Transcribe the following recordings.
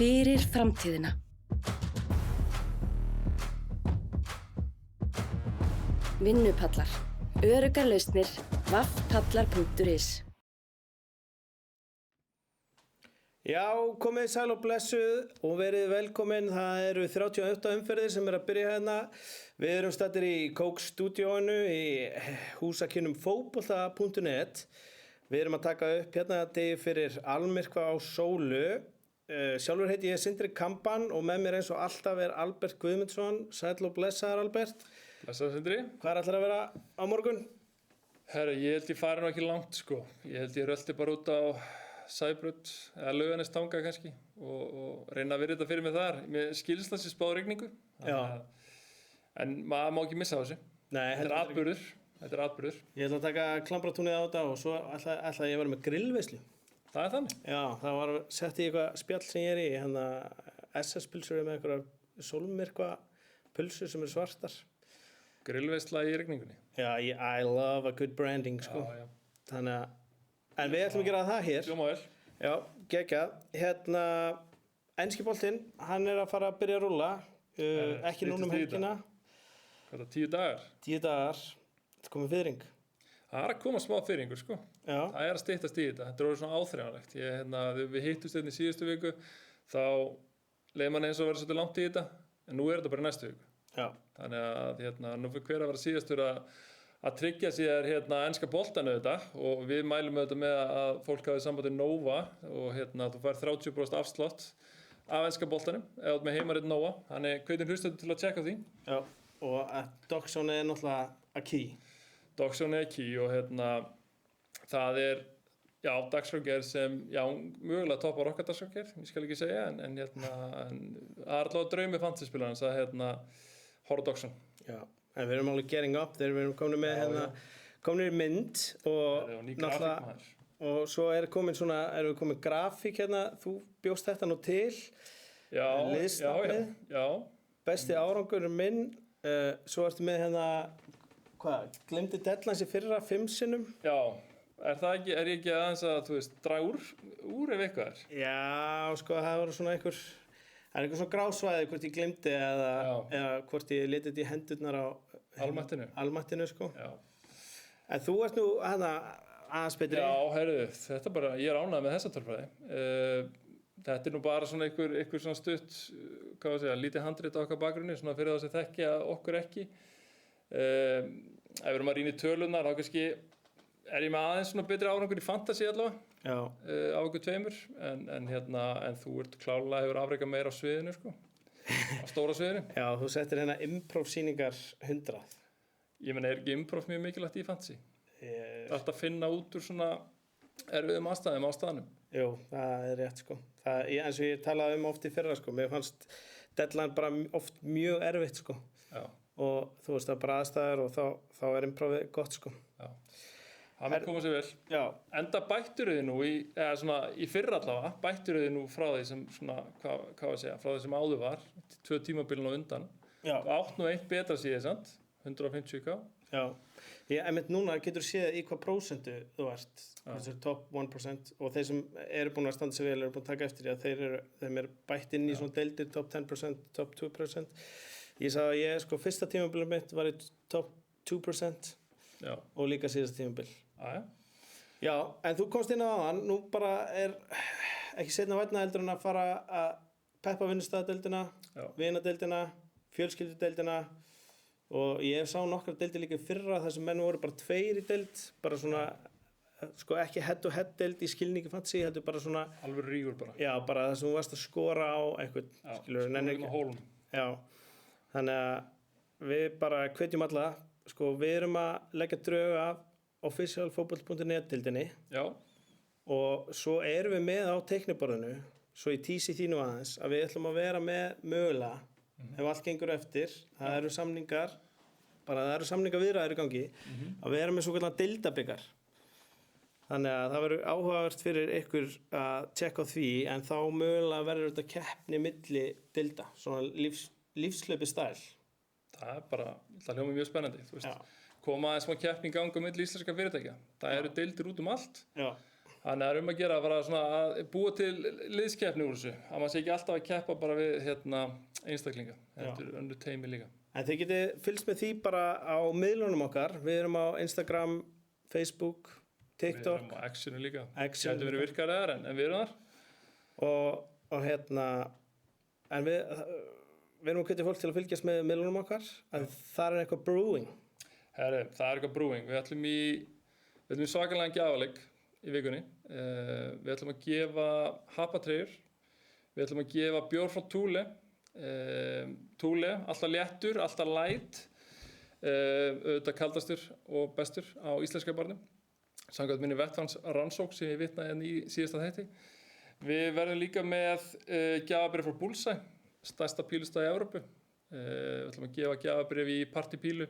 Fyrir framtíðina. Vinnupallar. Öruggar lausnir. vaffpallar.is. Já, komið sæl og blessuð og verið velkomin. Það eru 38 umferðir sem að byrja hérna. Við erum staddir í Kók-stúdíóinu í húsakynnum fótbolta.net. Við erum að taka upp hérna degi fyrir almyrkva á sólu. Sjálfur heiti ég Sindri Kamban og með mér eins og alltaf er Albert Guðmundsson. Sæl og blessaður, Albert. Blessaður, Sindri. Hvað ætlar að vera á morgun? Herra, ég held ég fari nú ekki langt, sko. Ég held ég rölti bara út á Sæbraut eða Laugarnestanga kannski og reyna að vera þetta fyrir mig þar. Mér skilst það sem spáð rigningu. En maður má ekki missa þessu. Nei, þetta er atburður. Ég ætla að taka klambratúnið á þetta og svo ætla ég að vera með grillveislu. Það er þannig? Já, það var sett í eitthvað spjall sem ég er í, hérna SS-pulsur með eitthvað sólmyrkva pulsur sem eru svartar. Grillveisla í rigningunni? Já, I love a good branding, sko. Já. Þannig að, en við ætlum að gera það hér. Hljóma vel. Já, geggjað. Hérna, enski boltinn, hann er að fara að byrja að rúlla, ekki núna helgina. Hvað er það, 10 dagar? 10 dagar, þetta komið fiðring. Það er að koma smá fiðringur, sko. Já. Það er að styttast í þetta. Þetta er orðið svona áþreifanlegt. Við hittust hérna í síðustu viku, þá leið manni eins og verið svolítið langt í þetta, en nú er þetta bara næstu viku. Já. Þannig að nú fyrir hver að vera síðastur að tryggja sér enska boltan auðvitað og við mælum auðvitað með að fólk hafi samband við Nova og þú fær 30% afslátt af enska boltanum eða með heimarit Nova. Þannig hvetjum hlustendur til að tjekka því. Já, og Doxon er náttúrulega a key. Doxon er key og það er dagskrárgerð sem mögulega toppar okkar dagskrárgerð, ég skal ekki segja en það er allavega draumi fantasyspilarans að horfa Doxon. Já, en við erum alveg getting up þegar við erum komin með komin í mynd og náttúrulega og svo erum við komin grafík hérna, þú bjóst þetta nú til. Liðsnafnið. Já. Besti árangur minn, svo ertu með gleymdi deadlines í fyrra 5 sinnum. Já, er ég ekki aðeins að, draga úr ef eitthvað er? Já, sko, það voru svona einhver svona grásvæði hvort ég gleymdi eða hvort ég leti þetta í hendurnar á almættinu, sko. Já. En þú ert nú aðeins betri. Já, heyrðu, þetta bara, ég er ánægður með þessa tölfræði. Þetta er nú bara svona einhver svona stutt, lítið handrit á okkar bakgrunni, svona fyrir það sem þekkja okkur ekki. Ef við erum að rýna í tölunar, þá kannski er ég með aðeins svona betri árangur í fantasy allavega. Já. Af okkur tveimur, en þú ert klárlega hefur afrekað meira á sviðinu, sko. Á stóra sviðinu. Já, þú settir improv-sýningar 100. Ég meina, er ekki improv mjög mikilvægt í fantasy? Það er að finna út úr svona erfiðum aðstæðum á staðnum. Jú, það er rétt, sko. Eins og ég talaði oft í fyrra, sko. Mér fannst deadline bara oft mjög erfitt, sko. Já. Og þú veist, það er bara aðstæður og þá er improvið gott, sko. Já. Það með koma sér vel. Já. Enda bættur þið nú í fyrra allavega, bættur þið nú frá því sem svona, hvað að segja, frá því sem áður var, 2 tímabilin á undan. Já. Átt nú eitt betra síðan, sant? 150k. Já. Ég núna getur séð í hvað prósentu þú ert, þessu top 1% og þeir sem eru búin að standa sig vel eru búin að taka eftir því að þeim er bætt inn í svona deildir top 10%, top 2%. Ég sagði að fyrsta tímabilið mitt var í top 2%. Já. Og líka síðasta tímabil. Já, en þú komst inn á hann, nú bara er ekki seinna vænna heldur en að fara að peppa vinnustaðadeildina, vinadeildina, fjölskyldudeildina og ég sá nokkrar deildir líka í fyrra þar sem menn voru bara 2 í deild, bara svona, ekki head-to-head deild í skilningi fantasy, heldur bara svona alveg rígur bara. Já, bara það sem þú varst að skora á eitthvað, skilur, nennir ekki. Hólum. Já, þannig að við bara hvetjum alla. Sko, við erum að leggja drög af officialfotboll.net deildinni. Já. Og svo erum við með á teikniborðinu, svo ég tísi því nú aðeins, að við ætlum að vera með mögulega, ef allt gengur eftir, það eru samningar viðræður í gangi, að vera með svo kallan deildabikar. Þannig að það verður áhugavert fyrir ykkur að tjekka á því, en þá mögulega verður þetta keppni milli deilda, svona lífslaupi stæl. Það hljómar mjög spennandi, koma aðeins smá keppni í gang á milli íslenska fyrirtækja. Það eru deildir út um allt. Já. Þannig að að gera að fara svona að búa til liðskeppni úr þessu. Að maður sé ekki alltaf að keppa bara við einstaklinga. Þetta önnur teymi líka. En þið getið fylgst með því bara á miðlunum okkar. Við erum á Instagram, Facebook, TikTok. Við erum á Actionu líka. Action. Gæti verið virkari þar en við erum þar. Og en við erum að hvetja fólk til að fylgjast með miðlunum okkar. Að það er eitthvað brewing. Herri, það er eitthvað brewing. Við ætlum í svakalega gjafaleik í vikunni. Við ætlum að gefa hapatreyjur. Við ætlum að gefa bjór frá Thule. Thule, alltaf léttur, alltaf light. Auðvitað kaldastur og bestur á íslenska barnum. Samkvæmt minni vettvangsrannsókn sem ég vitnaði í síðasta þætti. Við verðum líka með gjafabréf frá Bullseye, stærsta pílustað í Evrópu. Við ætlum að gefa gjafabréf í partypílu.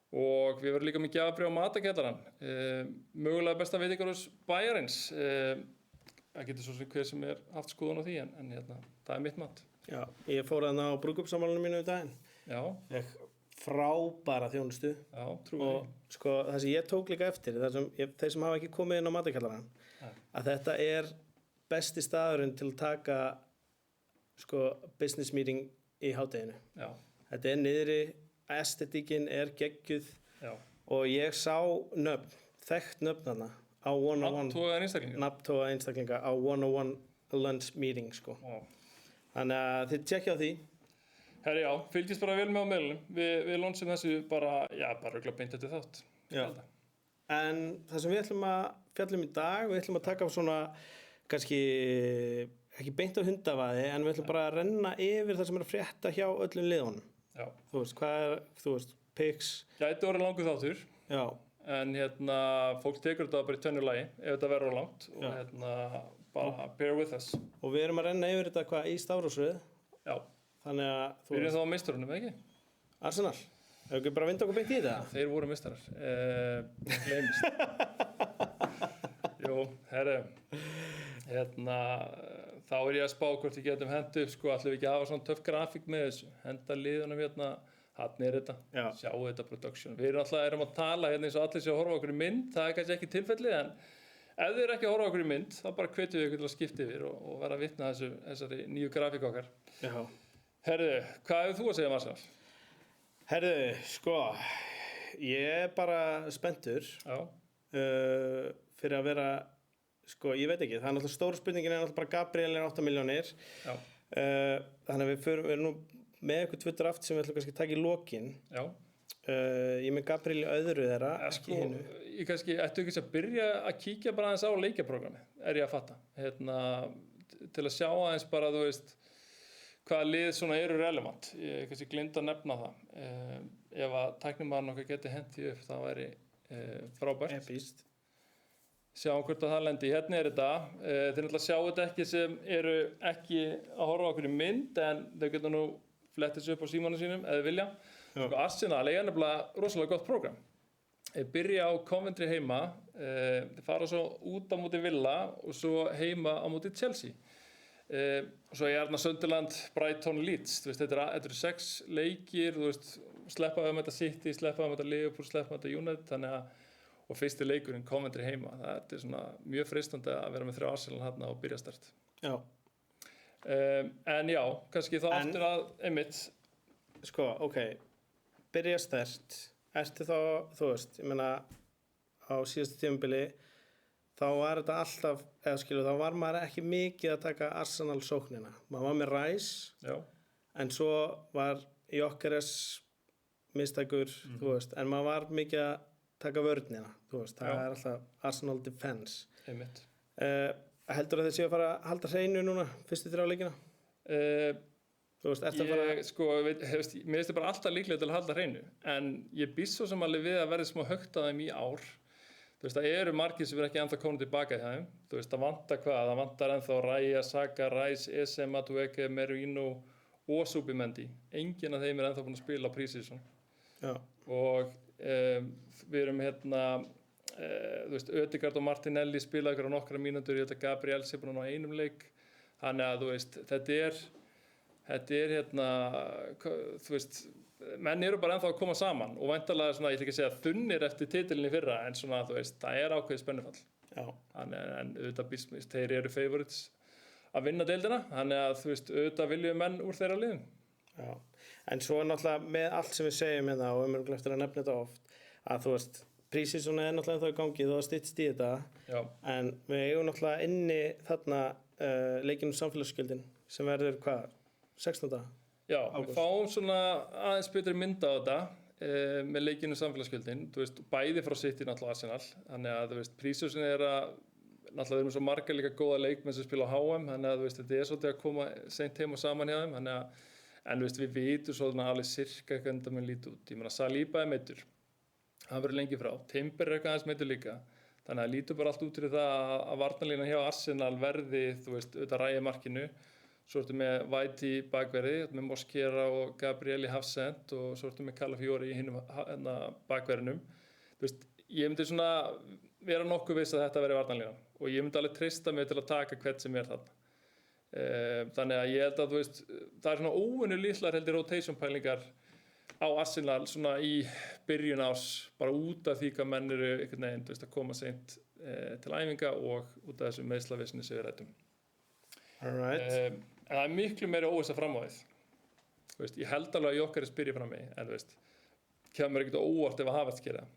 Og við verðum líka með gjafabréf á Matarkjallarann. Mögulega besta veitingahús bæjarins. Það getur svo sem hver sem haft skoðun á því, en það er mitt mat. Já, ég fór þarna á brúðkaupsafmælinu mínu daginn. Já. Ég frábæra þjónustu. Já, trúi. Og sko, það sem ég tók líka eftir, þeir sem hafa ekki komið inn á Matarkjallarann, að þetta er besti staðurinn til að taka business meeting í hádeginu. Já. Þetta er niðri. Estetíkin er geggjuð. Já. Og ég sá þekkt nöfn þarna á 101 nafntogaða einstaklinga á 101 lunch meeting sko. Þannig að þið tjekkja á því. Herri, já, fylgist bara vel með á miðlunum. Við launchum þessu bara örugglega beint eftir þátt. Já. En það sem við ætlum að fjalla í dag, við ætlum að taka svona kannski ekki beint á hundavaði, en við ætlum bara að renna yfir það sem er að frétta hjá öllum liðunum. Já. Þú veist, picks. Gæti orðið langur þáttur. Já. En fólk tekur þetta bara í tvennu lagi ef þetta verður langt og bara bear with us. Og við erum að renna yfir þetta í stafrófsröð. Já. Þannig að við erum þá á meistarunum, ekki? Arsenal. Hefur ekki bara vinda okkur beint í þetta? Þeir voru meistarar. Gleymist. Jú, herri. Þá ég að spá hvort við getum hendu upp, ætlum við ekki að hafa svona töff grafík með þessu, henda liðunum hann er þetta, sjáu þetta production. Við erum að tala eins og allir sé að horfa okkur í mynd, það er kannski ekki tilfelli, en ef þið ekki að horfa okkur í mynd, þá bara hvetjum við ykkur til að skipta yfir og vera að vitna þessari nýju grafík okkar. Já. Herðu, hvað hefur þú að segja, Marcel? Herðu, ég er bara spenntur fyrir að vera. Ég veit ekki, það er náttúrulega stóra spurningin er náttúrulega bara Gabriel 8 milljónir. Já. Þannig að við erum nú með eitthvað 2 draft sem við ætlum kannski að taka í lokin. Já. Ég með Gabriel í öðru þeirra, ekki hinu. Ég kannski ættu ekki að byrja að kíkja bara aðeins á leikjaprogrammi, er ég að fatta. Til að sjá aðeins bara, þú veist, hvaða lið svona eru relevant. Ég kannski gleymd að nefna það. Ef að tæknimaðurinn okkar geti hent því upp, það væri frábært. Epíst. Sjáum hvort að það lendi. Hérna er þetta. Þeir náttúrulega sjá þetta ekki sem eru ekki að horfa okkur í mynd, en þau geta nú flettið sér upp á símanum sínum eða vilja. Arsenal er nefnilega rosalega gott prógram. Þeir byrja á Coventry heima, þeir fara svo út á móti Villa og svo heima á móti Chelsea. Svo er Sunderland, Brighton, Leeds. Þetta eru 6 leikir, sleppa við þetta City, sleppa við þetta Liverpool, sleppa við þetta United, þannig að og fyrsti leikurinn Coventry heima. Það er svona mjög freistandi að vera með 3 Arsenal hérna og byrja start. Já. En já, kannski þá aftur að einmitt. Byrja start. Ertu þá, þú veist, ég meina á síðustu tímabili þá var þetta alltaf, þá var maður ekki mikið að taka Arsenal sóknina. Maður var með Rice, en svo var Gyökeres mistækur, þú veist, en maður var mikið að taka vörnina, þú veist, það er alltaf Arsenal defense. Einmitt. Heldur að þið séu að fara að halda hreinu núna, fyrstu 3 leikina? Þú veist, ertu að fara... Mér finnst bara alltaf líklega til að halda hreinu, en ég býst svo sem alveg við að verði smá högt að þeim í ár. Þú veist, það eru margir sem er ekki ennþá komin tilbaka í þeim. Þú veist, það vantar hvað? Það vantar ennþá Raya, Saka, Rice, Eze, Madueke, Merino og Subimendi. Enginn af þeim er ennþá búin að spila á pre-season. Já. Og við erum þú veist, Ødegaard og Martinelli spila ykkur á nokkra mínútur, ég held að Gabriel sé búin á einum leik, þannig að þú veist, þetta er þú veist, menn eru bara ennþá að koma saman og væntanlega svona, ég ætla ekki að segja þunnir eftir titilin í fyrra, en svona, þú veist, það er ákveðið spennufall. Já. En auðvitað býst, þeir eru favorites að vinna deildina, þannig að þú veist, auðvitað viljum menn úr þeirra liðum. Já, en svo náttúrulega með allt sem við segjum hérna og við eftir að nefna þetta oft, að þú veist, prísísona náttúrulega þá í gangi, þú styttst í þetta, Já. en við eigum náttúrulega inni þarna leikinn samfélagsgjöldin sem verður hvað, 16. Já, við fáum svona aðeins betri mynd á þetta með leikinu samfélagsgjöldin, þú veist, bæði frá City náttúrulega Arsenal, þannig að þú veist, prísísona náttúrulega við erum svo marga líka góða leikmenn sem spila á HM, þannig að þú veist, þetta svolítið að koma seint heim og saman hjá þeim, þannig að en þú veist, við vitum svona alveg sirka hvernig það mun líti út. Ég meina, Saliba meiddur, hann verður lengi frá, Timber eitthvað aðeins meiddur líka, þannig að lítur bara allt út fyrir það að varnarlínan hjá Arsenal verði, þú veist, auðvitað ræði markinu, svo ertu með White í bakverði, með Mosquera og Gabriel í hafsend og svo ertu með Calafiori í hinum bakverðinum. Þú veist, ég myndi svona vera nokkuð viss að þetta verði varnarlínan og ég myndi alveg treysta mig til að taka hvern sem þarna. Þannig að ég held að þú veist, það svona óvenju litlar heldur rotation pælingar á Arsenal svona í byrjun árs bara út af því hvað menn eru einhvern veginn, þú veist, að koma seint til æfinga og út af þessu meiðslavisni sem við ræddum. Alright. En það miklu meiri óvissa fram á því. Þú veist, ég held alveg að Jókeres byrji fram í, en þú veist, kemur ekkert óvart ef að Havertz gera það.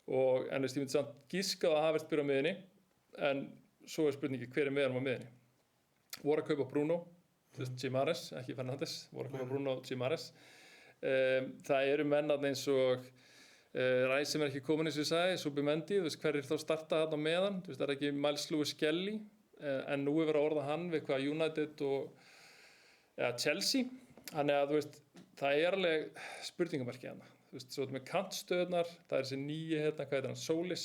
En þú veist, ég myndi samt giska að Havertz byrja á miðjunni, en svo spurningi hver með hann á miðjunni. Voru að kaupa Bruno, Gimares, ekki Fernandes, voru að kaupa Bruno og Gimares. Það eru mennarnir eins og Ræs sem ekki komin eins og ég sagði, Subimendi, þú veist hverjir þá starta þarna með hann, þú veist það ekki Miles Lewis Skelly, en nú er verið að orða hann við hvað United og Chelsea, þannig að þú veist það alveg spurningamarki hana, þú veist svo með kantstöðnar, það þessi nýji hérna, hvað hann, Solis,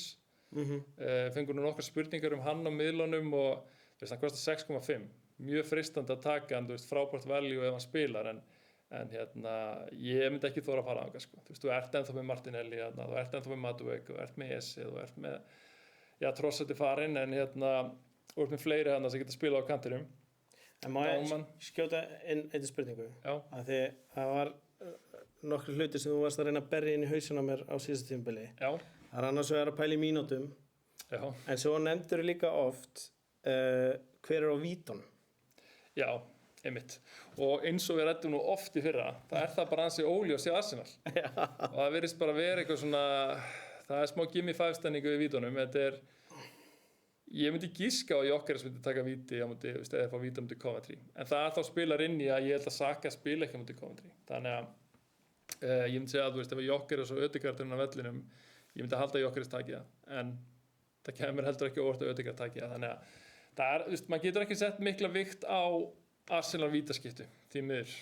fengur nú nokkar spurningar hann á miðlunum og þú veist hann kostar 6,5, mjög freistandi að taka hann, þú veist frábært value ef hann spilar en hérna ég myndi ekki þora að fara á það sko, þú veist þú ert ennþá með Martinelli hérna, þú ert ennþá með Madueke, þú ert með Esse, þú ert með Trossard farinn en hérna þú ert með fleiri hérna sem geta spila á kantinum. En má ég skjóta inn einni spurningu? Já. Af því það var nokkru hluti sem þú varst að reyna að berja inn í hausinn á mér á síðasta tímabili. Já. Það er annars vegar að pæla í mínútum. Já. En svo nefndur líka oft hver á vítunum. Já, einmitt. Og eins og við ræddum nú oft í fyrra, það það bara ansi óljós hjá Arsenal. Já. Og það virðist bara vera eitthvað svona, það smá gimme 5-stemningu við vítunum. Ég myndi giska á Jókeres myndi taka víti á móti, eða fá víti á móti Coventry. En það þá spilar inn í að ég held að Saka spila ekki á móti Coventry. Þannig að ég myndi segja að þú veist, ef Jókeres og Ødegaard á vellinum, ég myndi halda að Jókeres taki það. En það kemur heldur ekki óvart að Ødegaard taki það. Þannig að það þú veist, maður getur ekki sett mikla vikt á Arsenal vítaskiptu, því miður.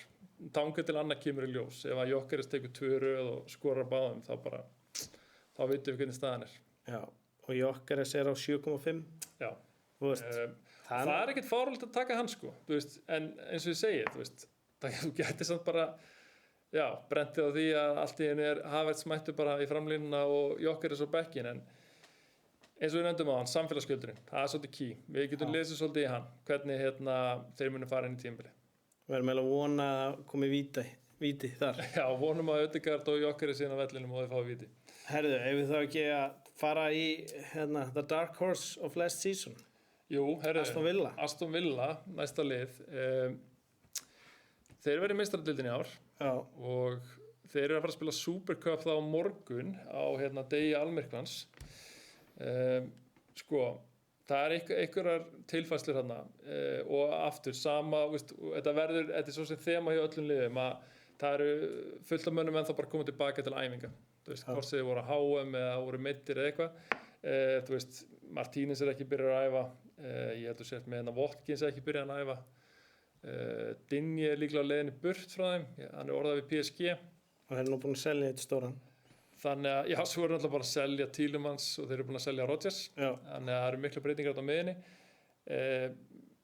Þangað til annað kemur í ljós. Ef að Jókeres tekur 2 röð og skorar báðum, þá vitum við hvernig staðan er. Já, og Jókeres á 7,5. Já. Þú veist, það ekkert fáránlegt að taka hann sko, þú veist, en eins og ég segi, þú veist, þú getur samt bara, brentið á því að allt í einu Havertz mættu bara í framlínuna og Jókeres á bekkinn, en eins og við nefndum á hann, samfélagsgjöldurinn, það svolítið key. Við getum lesið svolítið í hann, hvernig þeir munu fara inn í tímabili. Við erum eiginlega að vona að komi víti þar. Já, vonum að Ødegaard og Jókeres inn á vellinum og þeir fá víti. Herðu, ef við þá ekki að fara í the dark horse of last season. Jú, herðu, Aston Villa, næsta lið. Þeir verið meistaradeildin í ár. Já. Og þeir eru að fara að spila Super Cup þá á morgun á degi almyrkvans. Sko, það einhverjar tilfærslur þarna og aftur sama, veist, þetta er svo sem þema hjá öllum liðum að það eru fullt af mönnum en þá bara koma tilbaka til æfinga. Þú veist, hvort sem þið voru á HM eða voru meiddir eða eitthvað. Þú veist, Martínez ekki byrjað að æfa. Ég heldur sért með Watkins ekki byrjað að æfa. Dinje líklega á leiðinni burt frá þeim. Hann orðað við PSG. Og þeir nú búin að selja eitt stóran. Þannig að, svo eru náttúrulega bara að selja Tielemans og þeir eru búin að selja Rodgers. Já. Þannig að það eru mikla breytingar á miðinni.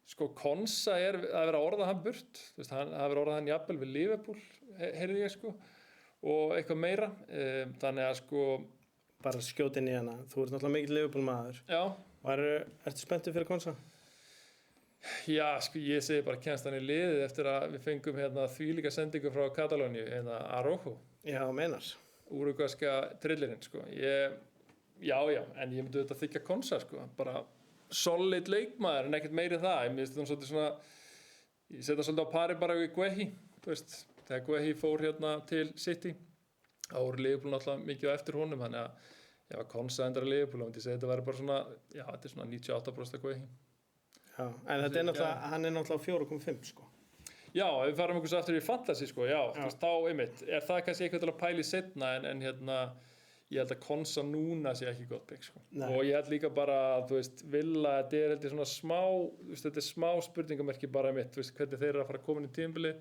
Sko, Konsa að vera að orða hann burt. Þú veist, það verið að orða hann jafnvel við Liverpool, heyrði ég sko. Og eitthvað meira. Þannig að sko... Bara skjóta inn í hana. Þú ert náttúrulega mikill Liverpool maður. Já. Ertu spenntur fyrir Konsa? Já, sko, ég segi bara kemst hann í liðið eftir að við fengum þvílíka sendingu frá Katalóníu, Araujo. Já, meinar. Úrugvæska trillirinn, sko. já, en ég myndi auðvitað þykja Konsa, sko, bara solid leikmaður en ekkert meiri en það. Ég finnst það svolítið svona, ég setja svolítið á pari bara við Guehi, þú veist, þegar Guehi fór hérna til City, þá voru Liverpool náttúrulega mikið á eftir honum, þannig að ef að Konsa endar að Liverpool, þá myndi ég segja þetta væri bara svona, já, þetta svona 98% Guehi. Já, en þetta náttúrulega, hann náttúrulega 4,5, sko. Já, ef við farum einhvers aftur í fantasy, sko, já. Þú veist, þá einmitt, það kannski eitthvað til að pæli seinna en hérna, ég held að Konsa núna sé ekki gott pick, sko. Nei. Og ég held líka bara, þú veist, Villa, þetta heldur svona smá, þú veist, þetta smá spurningamerki bara mitt, þú veist, hvernig þeir að fara að koma inn í tímabili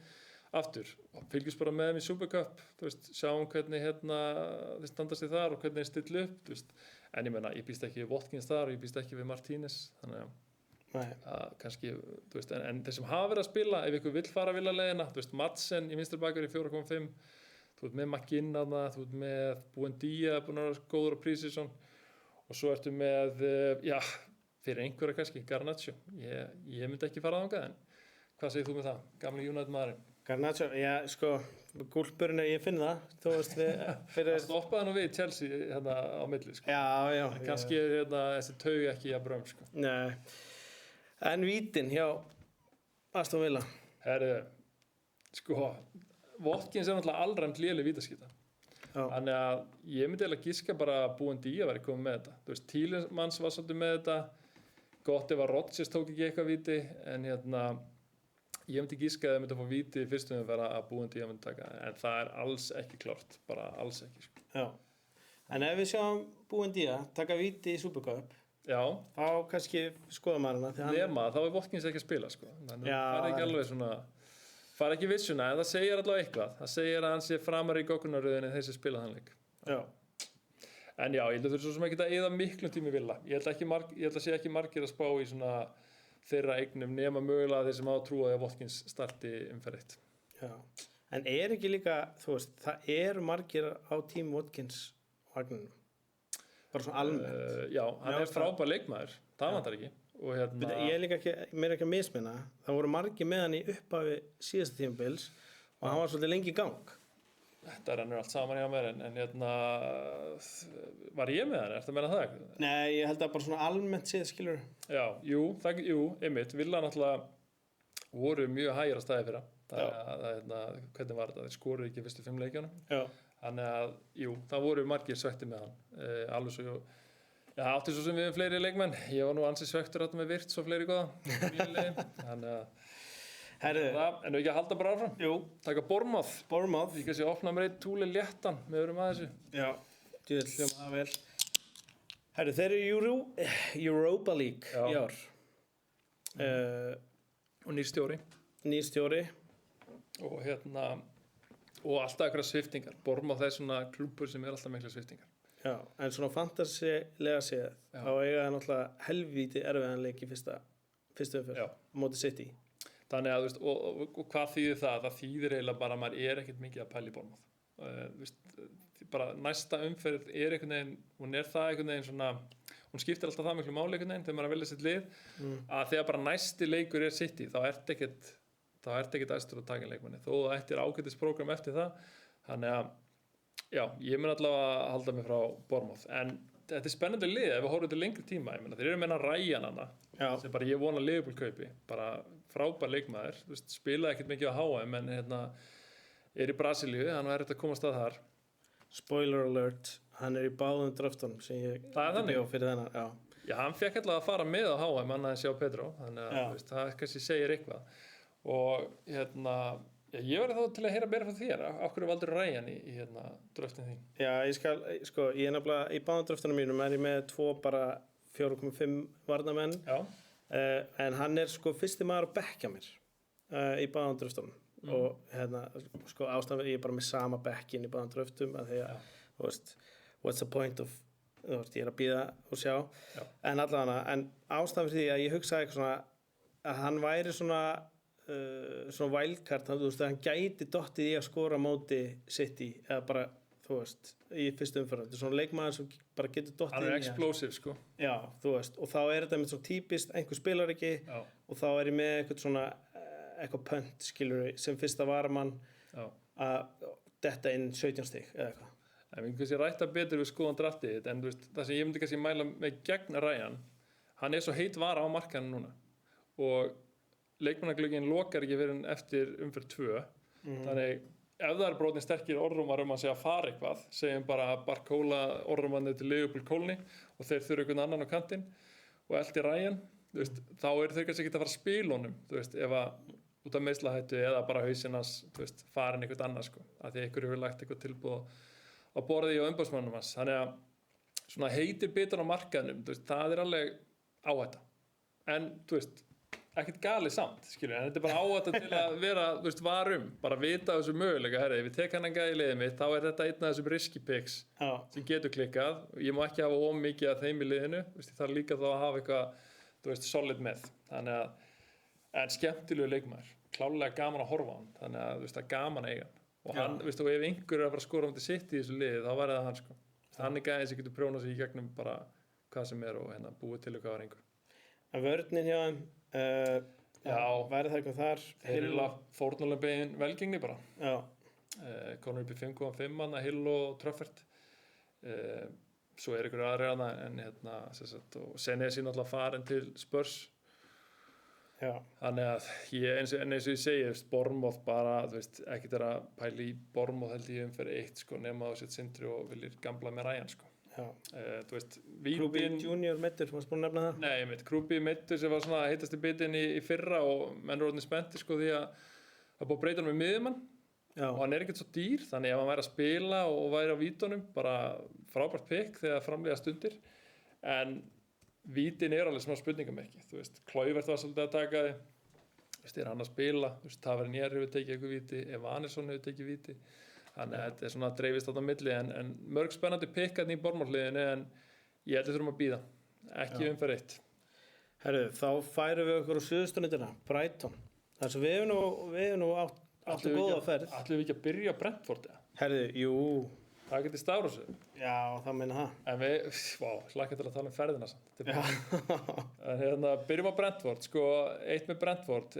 aftur. Fylgjumst bara með þeim í Supercup, þú veist, sjáum hvernig hérna þeir standast í þar og hvernig þeir stilla upp, þú veist. En ég meina, ég býst ekki við Watkins þar og ég býst ekki við Martínez, þannig að kannski, þú veist, en þeir sem hafa verið að spila, ef ykkur vill fara Villa-leiðina, þú veist, Madsen í vinstri bakvörð í 4,5, þú ert með McGinn þarna, þú ert með Buendia, búin að vera góður á Prísison og svo ertu með, já, fyrir einhverja kannski, Garnacho. Ég myndi ekki fara þangað, en hvað segir þú með það, gamli United maðurinn? Garnacho, já, sko, gúlpurinn ég finn það, þú veist við fyrir... Það stoppaði nú við Chelsea hérna á milli, sko. Já. Kannski er hérna þessi taug ekki að brömm, sko. Nei, en vítin hjá Aston Villa? Herru, sko, Watkins er náttúrulega allræmt léleg vítaskipta. Þannig að ég myndi eiginlega giska bara að Buendia væri komið með þetta. Þú veist, Tielemans var svolítið með þetta. Gott ef að Rodgers tók ekki eitthvað víti, en hérna, ég myndi giska að það myndi að fá víti í fyrstum vera að Buendia myndi taka, en það er alls ekki klárt, bara alls ekki, sko. Já, en ef við sjáum Buendia taka víti í Supercup, já, þá kannski skoða maður hana. Nema, þá er Watkins ekki að spila, sko. Þannig að það er ekki alveg svona... fara ekki vissuna, en það segir allavega eitthvað. Það segir að hann sé framar í goggunarröðinni þeir sem spila þann leik. Já. En já, ég held að þú svo sem ekki að eyða miklum tími Villa. Ég held að sé ekki margir að spá í svona þeirra eignum nema mögulega þeir sem á að trúa að Watkins starti umferð 1. Já. En ekki líka, þú veist, það eru margir á tím Watkins vagnunum. Bara svona almennt. Já, hann er frábær leikmaður. Það vantar ekki. Og hérna... Ég er líka ekki að misminna. Það voru margir með hann í upphafi síðasta tímabils og hann var svolítið lengi í gang. Þetta rennur allt saman hjá mér, en hérna... Var ég með hann? Ertu að meina það? Nei, ég held að bara svona almennt séð, skilur. Já, jú, einmitt. Villa náttúrulega voru mjög hægir að staði fyrir það. Hvernig var þetta? Þeir skoruðu ekki fyrstu 5 leikjunum. Já. Þannig að, jú, það voru margir svekktir með hann. Alveg svo... Já, átti svo sem við fleiri leikmenn. Ég var nú ansið svektur með Virts og fleiri góða. Þannig að... En við ekki að halda bara áfram? Jú. Taka Bournemouth. Ég kannski opna mér einn túli léttan með öðrum að þessu. Já, djúðl, hljóma það vel. Þeir eru Europa League í ár. Og nýr stjóri. Og hérna... Og alltaf einhverja sviftingar. Bournemouth er svona klúbbur sem er alltaf mikla sviftingar. Já, en svona fantasilega séð, þá eiga það náttúrulega helvíti erfiðanleik í fyrstu umferð á móti City. Þannig að, þú veist, og hvað þýðir það? Það þýðir eiginlega bara að maður er ekkert mikið að pæla í Bournemouth. Þú veist, bara næsta umferð er einhvern veginn, hún er það einhvern veginn svona, hún skiptir alltaf það miklu máli einhvern veginn þegar maður er að velja sitt lið, að þegar bara næsti leikur er City, þá ert ekkert æstur að taka leikmanni, þó það ættir ágætisprógram eftir það. Þannig að já, ég mun allavega að halda mig frá Bournemouth, en þetta er spennandi lið ef við horfum til lengri tíma. Ég meina, þeir eru meina Ryan hana, sem bara ég vona Liverpool kaupi, bara frábær leikmaður, þú veist, spilaði ekkert mikið á HM, en hérna er í Brasilíu, hann var erfitt að komast að þar. Spoiler alert, hann er í báðum draftunum sem ég bjó fyrir þennan. Já, hann fekk alltaf að fara með á HM, annað en sjá Pedro, þannig að veist, það kannski segir eitthvað. Og hérna ég verði þá til að heyra meira frá þér. Af hverju valdur Ryan í hérna dröftin þín? Já, ég er nefnilega í báðum dröftunum mínum er ég með 2 bara 4,5 varnamenn. En hann er fyrsti maður að bekkja mér í báðum dröftunum. Og hérna, ástæðan ég er bara með sama bekkin í báðum dröftum að því að, þú veist, what's the point of, þú veist, ég er að bíða og sjá. En allavega, en ástæðan fyrir því að ég hugsaði eitthvað svona að hann væri svona wildcard, þú veist, að hann gæti dottið í að skora móti City eða bara, þú veist, í fyrstu umferð. Þetta er svona leikmaður sem bara getur dottið í. Hann er explosive, sko. Já, þú veist, og þá er þetta með svona típist, einhver spilar ekki og þá er ég með eitthvað svona eitthvað pönt, skilur við, sem fyrsta varamann að detta inn 17 stig eða eitthvað. En við kannski rætta betur við skoðan draftið, en þú veist, það sem ég myndi kannski mæla með gegn Ryan, hann er svo heit vara á markanum núna og leikmannaglögginn lokar ekki fyrir en eftir umferð 2. Þannig ef það er brotin sterkir orðrúmar að segja að fara eitthvað, segjum bara Barcola orðrúmarnir til Liverpool Kólni og þeir þurfa einhvern annan á kantinn og eldi Ryan, þú veist, þá eru þeir kannski ekki að fara að spila honum, þú veist, ef að út af meiðslahættu eða bara hausinn hans, þú veist, farin einhvern annar sko, af því einhver hefur lagt eitthvað tilbúð á borðið á umboðsmönnum hans. Þannig að svona heitir bitur á markaðnum, þú veist, það er alveg áhætta. En, þú veist, ekkert galið samt, skilur, en þetta er bara áhætta til að vera, þú veist, varum, bara vita þessu möguleika, herri, ef ég tek hann gæði í liðið mitt, þá er þetta einn af þessum risky picks sem getur klikkað. Ég má ekki hafa of mikið af þeim í liðinu, þú veist, ég þarf líka þá að hafa eitthvað, þú veist, solid með. Þannig að, en skemmtilegu leikmaður, klálega gaman að horfa á hann, þannig að, þú veist, það er gaman að eiga hann. Og hann, þú veist, og ef einhver er að fara að skora til sitt í þessu liði, þá væri það hann, sko. Hann er gæðin sem getur prjónað sig í gegnum bara hvað sem er og hérna búið til hvað var einhver. Að vörnin hjá þeim, væri það eitthvað þar? Þeir eru fórnulega begin velgengni bara. Já. Konur upp í 5,5 manna, Hill og Truffert. Svo er ykkur aðri hana en hérna, sagt, og Senesi náttúrulega farin til Spurs. Já. Þannig að eins og ég segi, Bournemouth bara, þú veist, ekkert að pæla í Bournemouth held ég umferð 1 sko, nema á sitt Sindri og viljir gamla með Ryan sko. Já. Þú veist, Krúbi Junior meiddur, varst búin að nefna það? Nei, mitt Krúbi meiddur sem var svona heitasti bitinn í fyrra og menn eru orðnir spenntir sko því að búið að breyta hann með miðjumann og hann er ekkert svo dýr, þannig ef hann væri að spila og væri á vítunum, bara frábært pick þegar framlega stundir, en vítin er alveg smá spurningamerki, þú veist, Kluivert var svolítið að taka þið, þú veist, er hann að spila, þú veist, Tavernier hefur tekið eitthvað víti, Evanesson hefur tekið víti, þannig að þetta er svona dreifist þarna á milli, en mörg spennandi pikkarn í Bournemouth-liðinu, en ég held við þurfum að bíða, ekki umferð 1. Herru, þá færum við okkur á suðustunnitina, Brighton, þar sem við hefum nú átt góða ferð. Ætlum við ekki að byrja á Brentford, eða? Herru, jú. Það getur Stafrósu. Já, það meina það. En við, hlakka til að tala um ferðina samt. En hérna, byrjum á Brentford, sko, eitt með Brentford.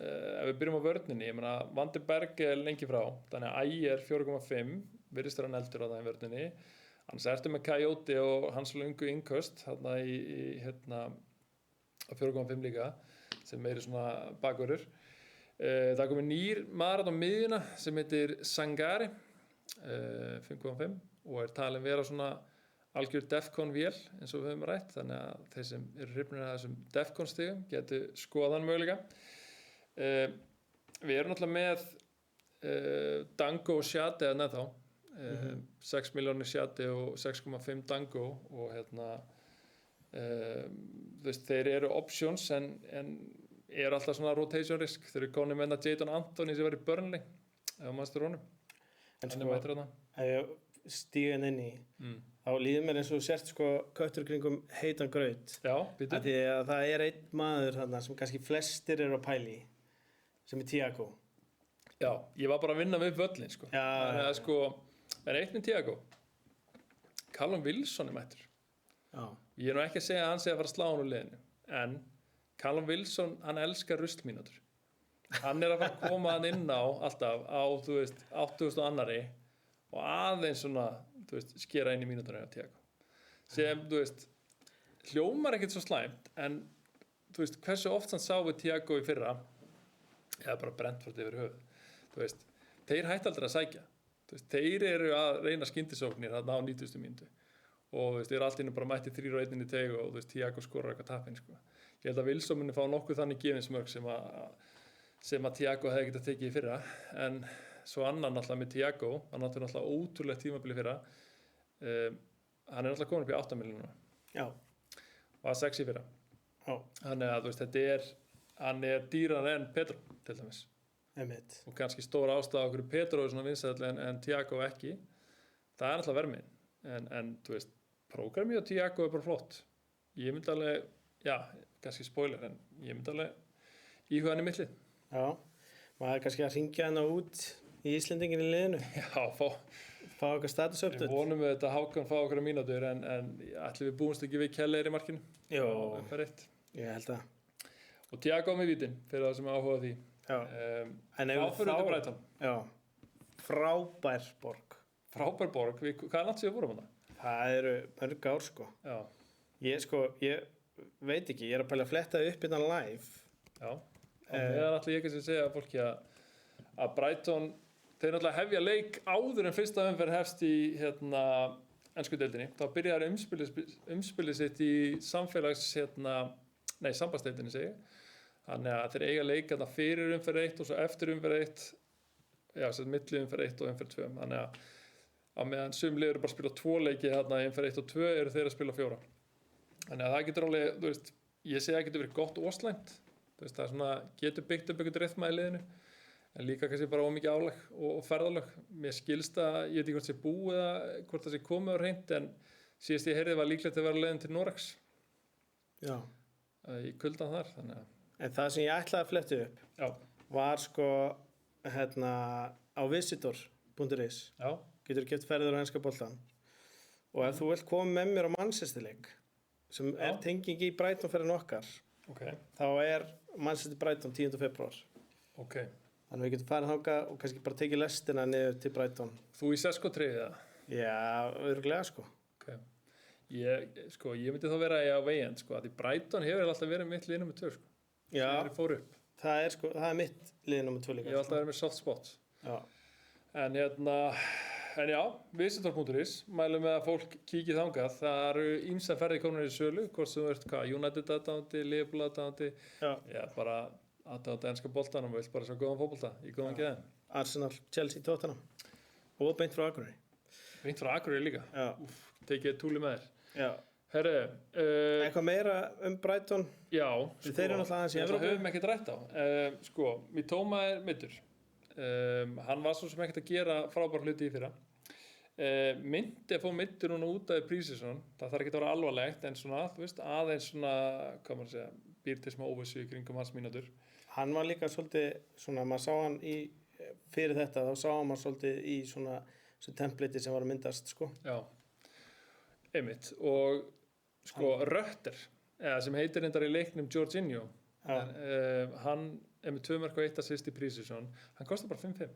Ef við byrjum á vörninni, ég meina, Van de Berg er lengi frá, þannig að Ægir 4,5, virðist hann eldur á það í vörninni. Annars ertu með Coyote og hans löngu innköst, hérna hérna, á 4,5 líka, sem meiri svona bakvörður. Það komið nýr maður á miðjuna sem heitir Sangare. 5,5 og er talin vera svona algjör Defcon-vél eins og við höfum rætt, þannig að þeir sem eru hrifnir að þessum Defcon-stigum getur skoðan möguleika. Við erum náttúrulega með Dango og Shade að neð þá, 6 milljónir Shade og 6,5 Dango og hérna þú veist, þeir eru options en eru alltaf svona rotation risk. Þeir eru konið með Jadon Anthony sem var í Burnley ef maður styrir honum. En sko, ef ég stíg inn í, þá líður mér eins og sért sko köttur kringum heitan graut. Já, býtu. Því að það er einn maður þarna sem kannski flestir eru á pæli, sem er Thiago. Já, ég var bara að vinna við völlin, sko. Já. Þannig að sko, en eitt með Thiago, Callum Wilson er mættur. Já. Ég er nú ekki að segja að hann sé að fara að slá hann úr liðinu, en Callum Wilson, hann elskar ruslmínútur. Hann er að fara að koma hann inn á alltaf á, þú veist, 8000 annari og aðeins svona, þú veist, skera inn í mínúturinn á Thiago. Sem, þú veist, hljómar ekkert svo slæmt, en þú veist, hversu oft hann sá við Thiago í fyrra, eða bara Brentford yfir höfuð, þú veist, þeir hætti aldrei að sækja. Þú veist, þeir eru að reyna skyndisóknir þarna á 90. mínútu og þú veist, þeir eru allt inni bara mætti 3-1 í teg og þú veist, Thiago skorar eitthvað tapinn, sko. Ég held að Wilson muni fá nokkuð þannig gefinsmörk sem að Thiago hefði getað tekið í fyrra, en svo annan alltaf með Thiago, hann átti alltaf ótrúlegt tímabili fyrra, hann er alltaf komin upp í 8 milljónir. Já. Og að 6 í fyrra. Já. Þannig að þú veist, hann er dýrar en Pedro, til dæmis. Einmitt. Og kannski stóra ástæða okkur Pedro er svona vinsæll en Thiago ekki. Það er alltaf vermið. En þú veist, prógramið á Thiago er bara flott. Ég myndi alveg, já, kannski spoiler, en ég myndi alveg íhuga hann í mittlið. Já, maður er kannski að hringja hana út í Íslendingin í liðinu. Já, fá okkar statusöptut. Við vonum við þetta Hákon fá okkar mínútur en ætlum við búumst ekki við Keller í markinu. Jó, ég held að. Og Thiago með vítin fyrir það sem er áhuga því. Já. Þá fyrir þetta Brighton. Já, frábær borg. frábær borg, hvað er langt síðan vorum þarna? Það eru mörg ár, sko. Já, Ég veit ekki, ég er að pæla að fletta upp innan live. já. Og meðan ætla ég ekki að segja fólki að Brighton, þeir náttúrulega hefja leik áður en fyrsta umferð hefst í ensku deildinni. Þá byrjar umspilið sitt í sambandsdeildinni segi ég. Þannig að þeir eiga leik fyrir umferð 1 og svo eftir umferð 1, milli umferð 1 og umferð 2. Þannig að meðan sum lið eru bara að spila 2 leiki í umferð 1 og 2 eru þeir að spila 4. Þannig að það getur alveg, þú veist, ég segi að það getur verið gott og slæmt. Þú veist, það er svona, getur byggt upp einhvern rytma í liðinu, en líka kannski bara ómikið álag og ferðalög. Mér skilst að, ég veit ekki hvort það sé búið eða hvort það sé komið á hreint, en síðast ég heyrði var líklegt að vera leiðin til Noregs. Já. Í kuldan þar, þannig að... En það sem ég ætlaði að fletta upp Já. var sko, á visitor.is. Já. Getur keypt ferðir á enska boltan. Og ef þú vilt koma með mér á Manchester-leik, sem er tenging í Brighton fyrir okkar, þá er Manchester Brighton 10. febrúar. Okay. Þannig við getum farið þangað og kannski bara tekið lestina niður til Brighton. Þú í Sesko-treyju það? Já, örugglega sko. Okay. Ég myndi þá vera á veginn, sko, að í Brighton hefur alltaf verið mitt lið nummer 2, sko. Já, það er mitt lið nummer 2 líka. Ég hef alltaf verið með soft spot. Já. En já, visitor.is, mælum með að fólk kíki þangað. Það eru ýmsar ferðir komnar í sölu, hvort sem þú ert United aðdáandi, Liverpool aðdáandi, bara aðdáandi enska boltanum og vilt bara sjá góðan fótbolta í góðan geðin. Arsenal, Chelsea, Tottenham og beint frá Akureyri. Beint frá Akureyri líka? Já. Tekið túli með þér. Já. Herru, eitthvað meira Brighton? Já, þeir eru náttúrulega aðeins í Evrópu. Það höfum ekkert rætt á. Mitoma er meiddur. Hann var svo sem ekkert að gera frábær hluti í fyrra. Myndi að fá meiddur núna út af prísisson. Það þarf ekki að vera alvarlegt, en svona, þú veist, aðeins svona, hvað maður segja, býr til smá óvissu í kringum hans mínútur. Hann var líka svolítið svona, maður sá hann fyrir þetta, þá sá hann svolítið í svona templati sem var að myndast, sko. Já, einmitt. Og sko, Rötter, sem heitir reyndar í leiknum Jorginho, hann er með 2 mörk og 1 assist í prísisson. Hann kostar bara 5,5.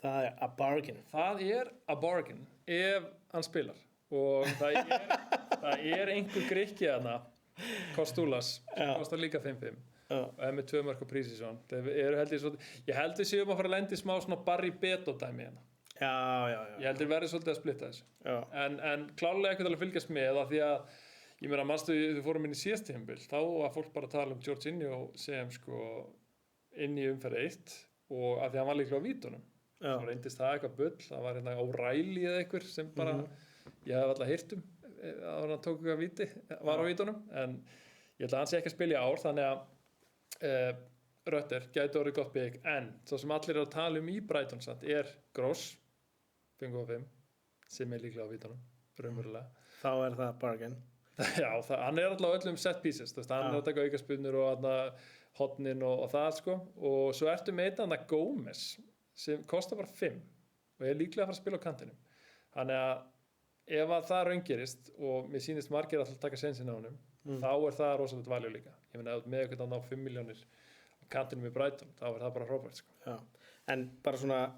Það er a bargain. Það er a bargain ef hann spilar. Og það er einhver grikki þarna, Kostulas, sem kostar líka 5,5. Og er með 2 mörk og prísisson. Ég held við séum að fara að lendi smá svona Barry Beto dæmi hérna. Já. Ég held við verið svolítið að splitta þessu. En klárlega ekkert alveg fylgjast með það því að ég meina, manstu, þú fórum inn í síðast tímabil, þá var fólk bara að tala um Jorginho sem sko inn í umferð 1 og af því hann var líklega á vítunum. Svo reyndist það eitthvað bull, það var hérna O'Reilly eða einhver sem bara, ég hef alltaf heyrt að hann tók eitthvað víti, var á vítunum, en ég held að hann sé ekki að spila í ár, þannig að Rötter gæti orðið gott bygg, en svo sem allir eru að tala um í Brighton samt Gross, 5,5, sem er líklega á vítunum, raunverulega. Þá er það bargain. Já, hann er alltaf öllum set pieces, hann er að taka aukaspyrnur og hotnin og það, sko. Og svo ertu með þetta Gómez sem kostar bara 5 og er líklega að fara að spila á kantinum. Þannig að ef að það raungerist og mér sýnist margir alltaf taka sensin á honum, þá er það rosalegt value líka. Ég meina, með eitthvað að ná 5 milljónir á kantinum í Brighton, þá er það bara hrópært, sko. Já. En bara svona,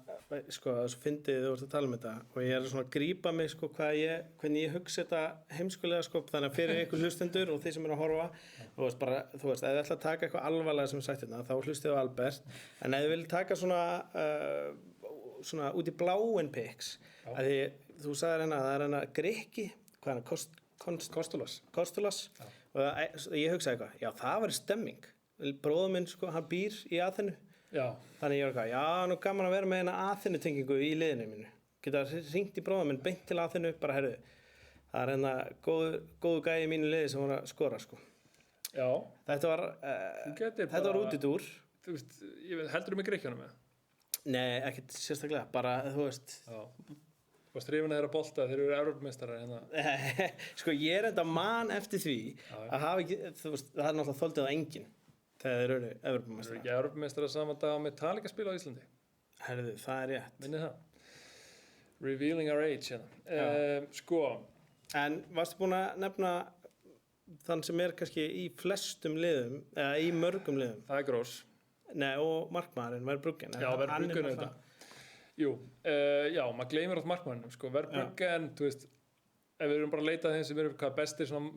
sko, þess að fyndið þú ert að tala um þetta og ég er svona að grípa mig, sko, hvernig ég hugsa þetta heimskulega, sko, þannig að fyrir ykkur hlustendur og þeir sem eru að horfa, þú veist, ef þið ætla að taka eitthvað alvarlega sem er sagt hérna, þá hlustið á Albert, en ef þið viljið taka svona út í bláin picks, að því, þú sagðir hérna, það er hérna Grikki, hvað er hann, Kostulas, og ég hugsaði eitthvað, já, það var stemming, bróður minn, sko, hann býr í Aþenu. Já. Þannig ég var nú gaman að vera með eina Aþenu-tengingu í liðinu mínu. Geta hringt í bróðum minn beint til Aþenu, bara heyrðu, það er hérna góðu gæi í mínu liði sem var að skora, sko. Já. Þetta var útidúr. Þú veist, heldur með Grikkjunum með? Nei, ekkert sérstaklega, bara, þú veist. Já. Og strifuna þeirra bolta, þeir eru Evrópumeistarar hérna. Sko, ég er enda man eftir því að hafa ekki, þú veist, það er náttúrulega þoldið á enginn. Þegar þeir eru Evrópumeistarar. Þeir eru ekki Evrópumeistarar saman dag á Metallica spila á Íslandi. Herðu, það er rétt. Minni það. Revealing our age, hérna. Sko. En varstu búin að nefna þann sem er kannski í flestum liðum, eða í mörgum liðum? Það er Gross. Nei, og markmaðurinn, Verbruggen. Já, Verbruggen er þetta. Jú, já, maður gleymir átt markmannum, sko, Verbruggen, þú veist, ef við erum bara að leita að þeim sem eru hvað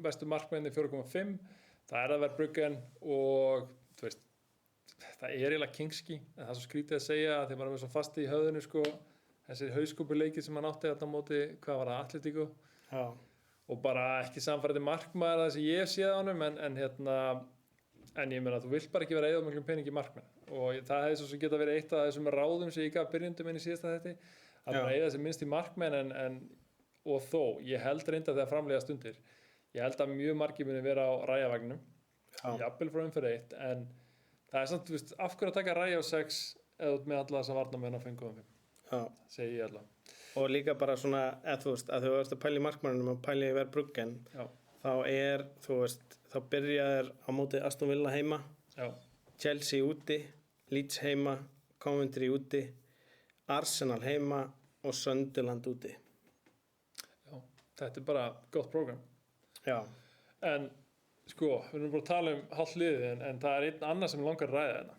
bestu markmenni 4,5, það er að Verbruggen og, þú veist, það er eiginlega Kingski, en það er svo skrítið að segja að þegar maður er svo fast í höfðinu, sko, þessi hauskúpuleikir sem hann átti þarna á móti, hvað var það, Atletico, og bara ekki samfærandi markmaður það sem ég hef séð á honum, en ég meina, þú vilt bara ekki vera að eyða miklum pening í markmenn og það hefði svo sem geta verið eitt af þessum ráðum sem ég gaf byrjundum inn í síðasta þetta að bara eyða sem minnst í markmenn og þó, ég held reynda þegar framlega stundir ég held að mjög margir muni vera á ræjavagnum jafnvel frá umferð 1 en það er samt, þú veist, af hverju að taka ræja á 6 eða út með alla þess að varnamenn á 5,5 segi ég allavega og líka bara svona, þú veist, að þú varst að pæla í markmannunum og pæla í Verbruggen þá þú veist, þá byrjaðir á móti Aston Villa heima Chelsea úti, Leeds heima Coventry úti Arsenal heima og Sunderland úti þetta er bara gott prógram en sko, við erum bara að tala hálft liðið en það er einn annar sem langar að ræða hérna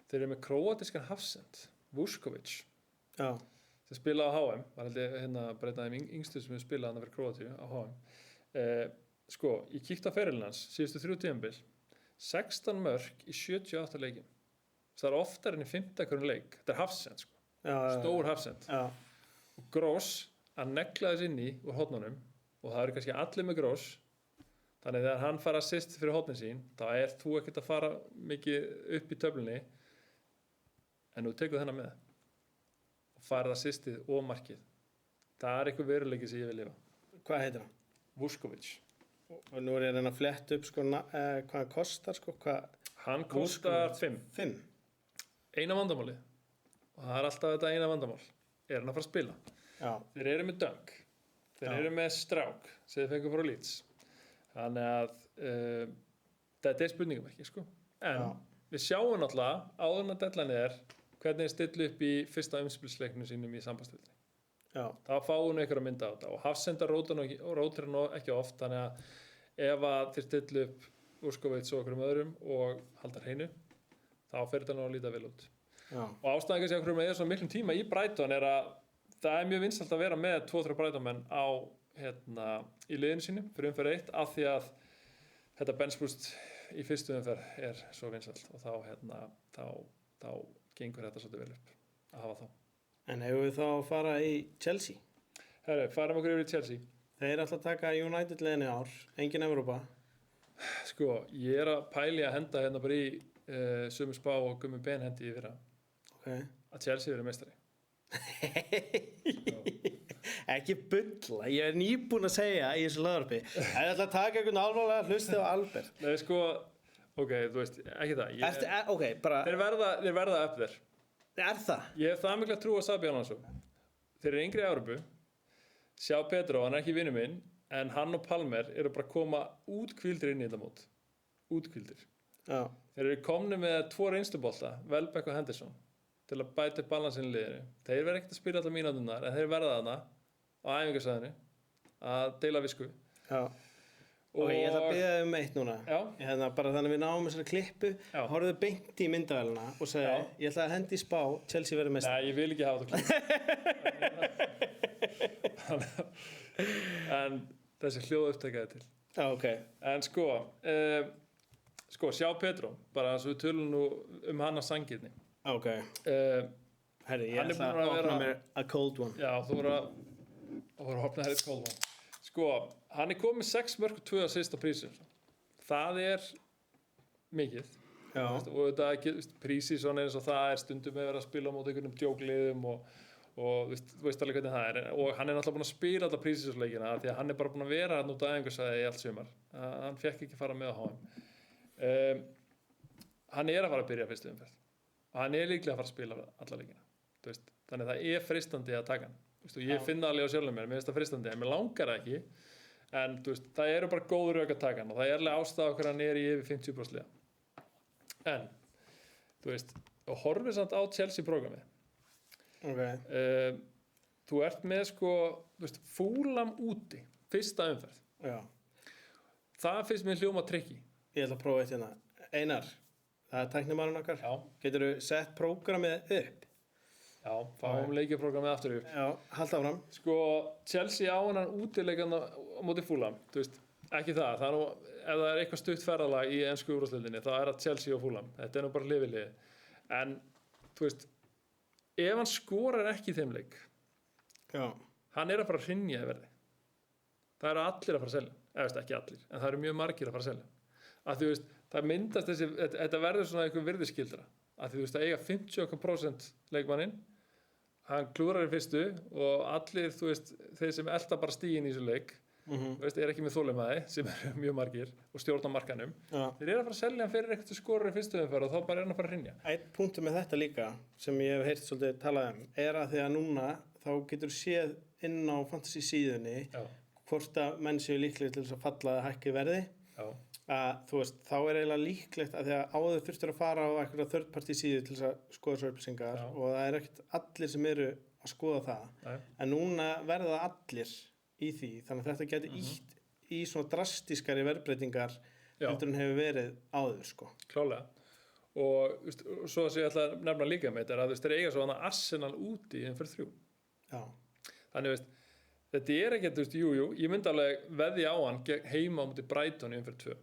þeir eru með króatískan hafsend Vuskovic sem spilaði á HM var heldur hérna bara einn af þeim yngstu sem við spilaði hann fyrir Króatíu á HM sko, ég kíkti á ferilinn hans síðustu 3 tímabil 16 mörk í 78 leikjum það er oftar enn í 50 hverjum leik þetta er hafsend sko, stór hafsend og Gross að negla þess inn í úr hornunum og það eru kannski allir með Gross þannig þegar hann fara assist fyrir hornin sín þá þú ekkert að fara mikið upp í töflunni en þú tekur þennan með og farið assistið og markið það er eitthvað veruleiki sem ég vil lifa Hvað heitir hann? Vuskovic og nú er ég að reyna að fletta upp sko, hvað hann kostar sko, hann kostar 5 eina vandamálið og það er alltaf þetta eina vandamál er hann að fara að spila þeir eru með Dunk þeir eru með Strák sem þeir fengur frá Leeds þannig að þetta er spurningamerki sko. En við sjáum náttúrulega áður en að deadline hvernig þeir stillu upp í fyrsta umspilsleiknum sínum í sambandsstillinni þá fáum við einhverja mynda á þetta og hafsendar rótir hann ekki oft þannig að ef að þeir stillu upp Vuskovic og okkur öðrum og haldar hreinu þá fer þetta nú að líta vel út og ástæðan kannski okkur með svona miklum tíma í Brighton er að það er mjög vinsælt að vera með 2-3 Brighton-menn á í liðinu sínu fyrir umferð 1 af því að þetta bench boost í fyrstu umferð er svo vinsælt og þá gengur þetta svolítið vel upp að hafa þá En hefur við þá að fara í Chelsea? Herru, farum okkur yfir í Chelsea. Þeir ætla að taka United-liðinni ár, engin Evrópa. Sko, ég er að pæli að henda hérna bara í sömu spá og Gummi Ben hendi í fyrra. Að Chelsea verið meistari. Ekki bulla, ég er nýbúin að segja í þessu laðarpi. Það ætla að taka einhvern alvarlega hlusti á Albert. Nei, sko, ok, þú veist, ekki það. Bara... Þeir verða upp þér. Er það? Ég hef það mikla trú á Xabi Alonso. Þeir eru yngri í Evrópu. Sjá Pedro, hann er ekki vinur minn, en hann og Palmer eru bara að koma útkvíldir inn í þetta mót. Útkvíldir. Þeir eru komni með 2 reynslubolta, Welbeck og Henderson, til að bæta upp balansinn í liðinu. Þeir verða ekkert að spila allar mínúturnar, en þeir verða þarna á æfingarsvæðinu að deila visku. Og ég ætla að biðja þig eitt núna bara þannig við náum þessari klippu horfðu beint í myndavæluna og segja ég ætla að hendi í spá Chelsea verður meistari. Nei, ég vil ekki hafa þetta klippu en þessi hljóð upptækjaði til en sko sjá Pedro bara eins og við tölum nú hann að sangirni Herri, ég ætla að opna mér a cold one þú voru að opna hér a cold one sko, hann er komið 6 mörk og 2 assist á prísum. Það er mikið. Og þetta prísíson eins og það er stundum með að vera að spila á móti einhvernum djókliðum og þú veist alveg hvernig það er. Og hann er náttúrulega búin að spila alla prísísleikina því að hann er bara búin að vera hann út á æfingarsvæði í allt sumar. Hann fekk ekki fara með á HM. Hann er að fara að byrja fyrstu umferð. Og hann er líklega að fara að spila alla leikina. Þannig það er freistandi að taka hann. Ég finn það alveg á sjálfum mér finnst það freistandi, en mér langar það ekki en það eru bara góður rauk að taka hann og það er alveg ástæða okkur hann er í yfir 50% en og horfir samt á Chelsea prógramið þú ert með Fulham úti fyrsta umferð það finnst mér hljóma trikki ég ætla að prófa eitt hérna Einar, það er tæknimaðurinn okkar geturðu sett prógramið upp Já, fáum leikjaprogrammið aftur upp. Já, halda áfram. Sko, Chelsea á hennan útileikan á móti Fulham, þú veist, ekki það er nú, ef það er eitthvað stutt ferðalag í ensku úrvalsdeildinni, þá er það Chelsea og Fulham, þetta er nú bara hlið, en, þú veist, ef hann skorar ekki í þeim leik, Já. hann er að fara að hrynja í verði, það eru allir að fara að selja, eða veist, ekki allir, en það eru mjög margir að fara að selja, að þú veist, það myndast þetta verður svona einhver virðiskildra, að þú veist, að eiga 50% leikmanninn, hann klúrar í fyrstu og allir, þú veist, þeir sem elda bara stígin í þessu leik, þú veist, er ekki með þolinmæði, sem er mjög margir og stjórna markanum, þeir eru að fara að selja hann fyrir eitthvað til skorur í fyrstu umferð og þá bara er hann að fara að hrynja. Einn punktur með þetta líka sem ég hef heyrt svolítið talað er að því að núna þá getur séð inn á fantasy síðunni hvort að menn séu líklegir til þess að falla að hækka í verði. Já. Að þú veist, þá er eiginlega líklegt að því að áður þurftur að fara á einhverja third party síðu til þess að skoða svo upplýsingar og það er ekkert allir sem eru að skoða það. En núna verða allir í því, þannig að þetta geti ítt í svona drastískari verðbreytingar heldur en hefur verið áður, sko. Klálega. Og veist, svo sem ég ætla að nefna líka með þetta er að þeir eiga svo hana Arsenal úti í umferð 3. Já. Þannig veist, þetta er ekkert, þú veist, jú, ég myndi alveg veðja á hann heima á móti Brighton í umferð 2.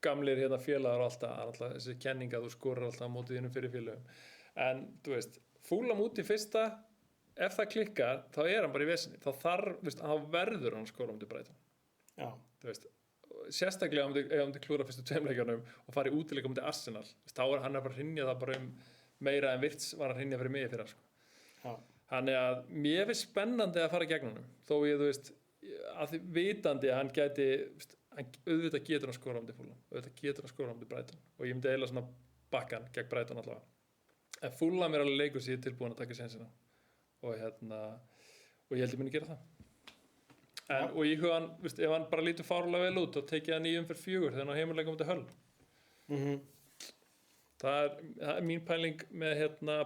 Gamlir hérna félagar og alltaf þessi kenning að þú skorar alltaf á móti þínum fyrir félögum. En, þú veist, Fulham úti fyrsta, ef það klikkar, þá er hann bara í vesinni. Þá þarf, veist, hann verður hann skora til Brighton. Já. Þú veist, sérstaklega ef hann klúra fyrstu tveimleikjarnum og fari útileika til Arsenal. Veist, þá er hann að bara hrynja það bara meira en Virts var að hrynja fyrir mig fyrir, sko. Já. Þannig að mér finnst spennandi að fara gegn honum. Þó ég, þú veist, að vitandi að hann gæti, veist, auðvitað getur hann skora til Fulham. Auðvitað getur hann skora til Brighton. Og ég myndi eiginlega svona bakkan gegn Brighton allavega. En Fulham alveg leikur sér tilbúin að taka sénsina. Og og ég held ég muni gera það og í hugan, veist, ef hann bara lítur fárlega vel út þá tekið hann í umferð 4 þegar hann heimurleika mútið Hull það er mín pæling með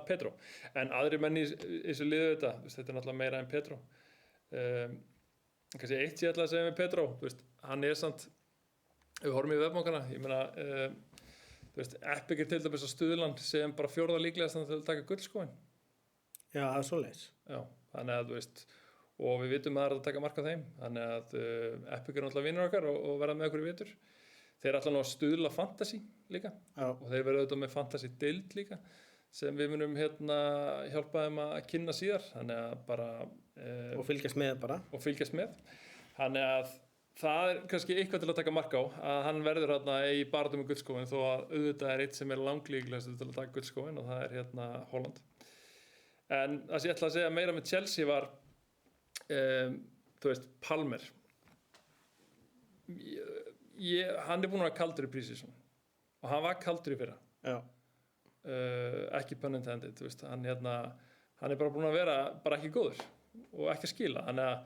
Pedro en aðri menn í þessu liðu þetta er náttúrulega meira en Pedro kannski eitt ég ætla að segja með Pedro veist, hann er samt ef við horfum í vefbankana ég meina Epic er til dæmis á Stuðland sem bara 4. líklegast til að taka gullskóin. Já, það er svoleiðis. Já, þannig að þú veist, og við vitum að það er að taka mark á þeim, þannig að Epic er náttúrulega vinur okkar og verða með okkur í vetur. Þeir ætla nú að stuðla fantasy líka og þeir verða auðvitað með fantasy deild líka sem við munum hjálpa þeim að kynna síðar, þannig að bara... og fylgjast með bara. Og fylgjast með. Þannig að það er kannski eitthvað til að taka mark á, að hann verður í baráttu með gullskóin þó að auðvitað er eitt sem er langlíklegast til að taka gullskóin og það er Holland. En það sem ég ætla að segja meira með Chelsea var þú veist, Palmer hann er búinn að vera kaldur í pre-season og hann var kaldur í fyrra ekki pun intended þú veist, hann er bara búinn að vera bara ekki góður og ekki að skila þannig að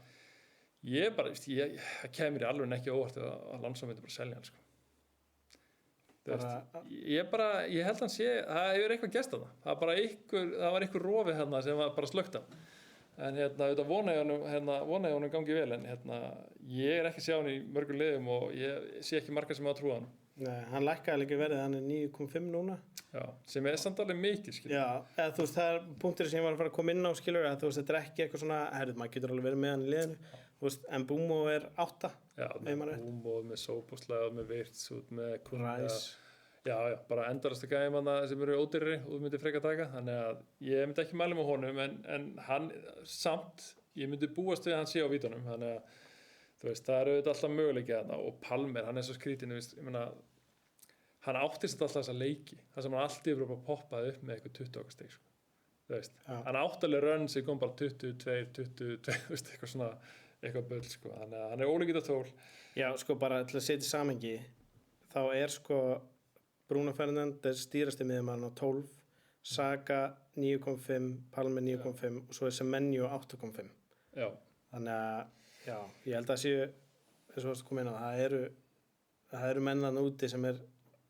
ég bara, það kemur í alveg ekki óvart að Landsson myndi bara selja hann sko. Ég held að hann sé það hefur eitthvað gest að það var eitthvað rofið sem var bara slökkt af en auðvitað vona ég honum gangi vel en ég er ekki að sjá hann í mörgum liðum og ég sé ekki margar sem á að trúa hann. Nei, hann lækkaði líka verið, hann er 9,5 núna. Já, sem er samt alveg mikið, skilur. Já, eða þú veist, það er punktur sem ég var að fara að koma inn á, skilur, að þú veist, þetta er ekki eitthvað svona, maður getur alveg verið með hann í liðinu, þú veist, en Búmo er 8. Já, með Búmo, með Sóboslega, með Virts, með Ræs. Já, bara endarastu gæðum sem eru ódýrari og þú myndir freka taka, þannig að ég myndi ekki mæla með honum, en hann samt, ég myndi búast við að hann sé á vítunum, þannig að þú veist, það eru alltaf möguleiki þarna og Palmer, hann er svo skrítinn, ég meina, hann áttist alltaf þessa leiki, það sem hann alltaf bara poppaði upp með eitthvað 20 okkar stig, sko. Þú veist, hann áttalega rönn sem kom bara 22, veist, eitthvað svona, eitthvað bull, sko, þannig að hann er ólíkita tól. Já, sko, bara til að setja í samhengi, þá er sko Bruno Fernandes stýrasti miðjumaðurinn á 12, Saka 9,5, Palmer 9,5 og svo er Semenyo 8,5. Já. Þannig að já, ég held að séu eins og varst að koma inn á það eru mennan úti sem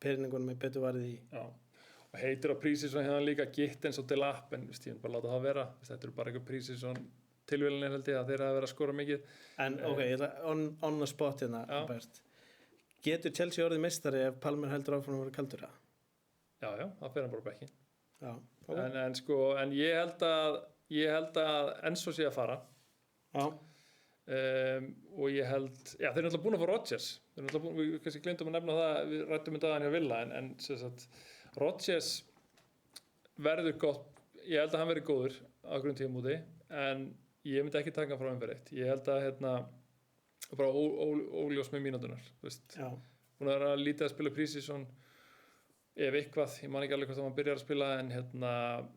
peningunum betur varðið í. Já, og heitir á prísísson hérna líka Gittens og Delap en ég vil bara láta það vera, þetta eru bara eitthvað prísísson tilvílinni held ég að þeir hafa verið að skora mikið. En ok, ég ætla on the spot hérna, Albert. Getur Chelsea orðið meistari ef Palmer heldur áfram að vera kaldur það? Já, það fer hann bara á bekkinn. Já, ok. en ég held að Enzo sé að fara. Já, Og ég held, já, þeir eru náttúrulega búin að fá Rodgers. Þeir eru náttúrulega búin, við kannski glemdum að nefna það, við rættum dagann hjá Villa, en sem sagt, Rodgers verður gott, ég held að hann verður góður á grunn tímamóti, en ég myndi ekki taka hann frá umferð 1. Ég held að bara óljós með mínúturnar, þú veist. já, Búin að vera lítið að spila pre-season, ef eitthvað, ég man ekki alveg hvort að hann byrjar að spila, en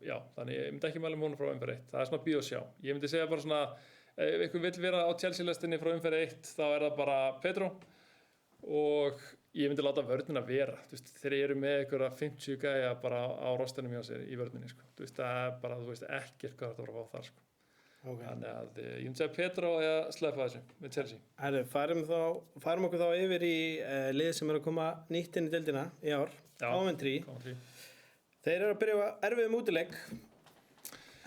já, þannig ég myndi ekki mæla með honum frá umferð 1. Það er svona bíð og sjá. Ég myndi segja bara svona, ef ykkur vill vera á Chelsea-lestinni frá umferð 1, þá er það bara Pedro, og ég myndi láta vörnina vera. Þú veist, þeir eru með einhverja 50 gæja bara á rostanum hjá sér í vörninni, sko. Þú veist, það er bara, þú veist, ekkert hvað þetta var að fá þar, sko. ok. Þannig að ég myndi segja Pedro eða sleppa þessu með Chelsea. Herru, færum okkur þá yfir í lið sem er að koma nýtt inn í deildina í ár, Já. Coventry. Coventry. Þeir eru að byrja erfiðum útileik,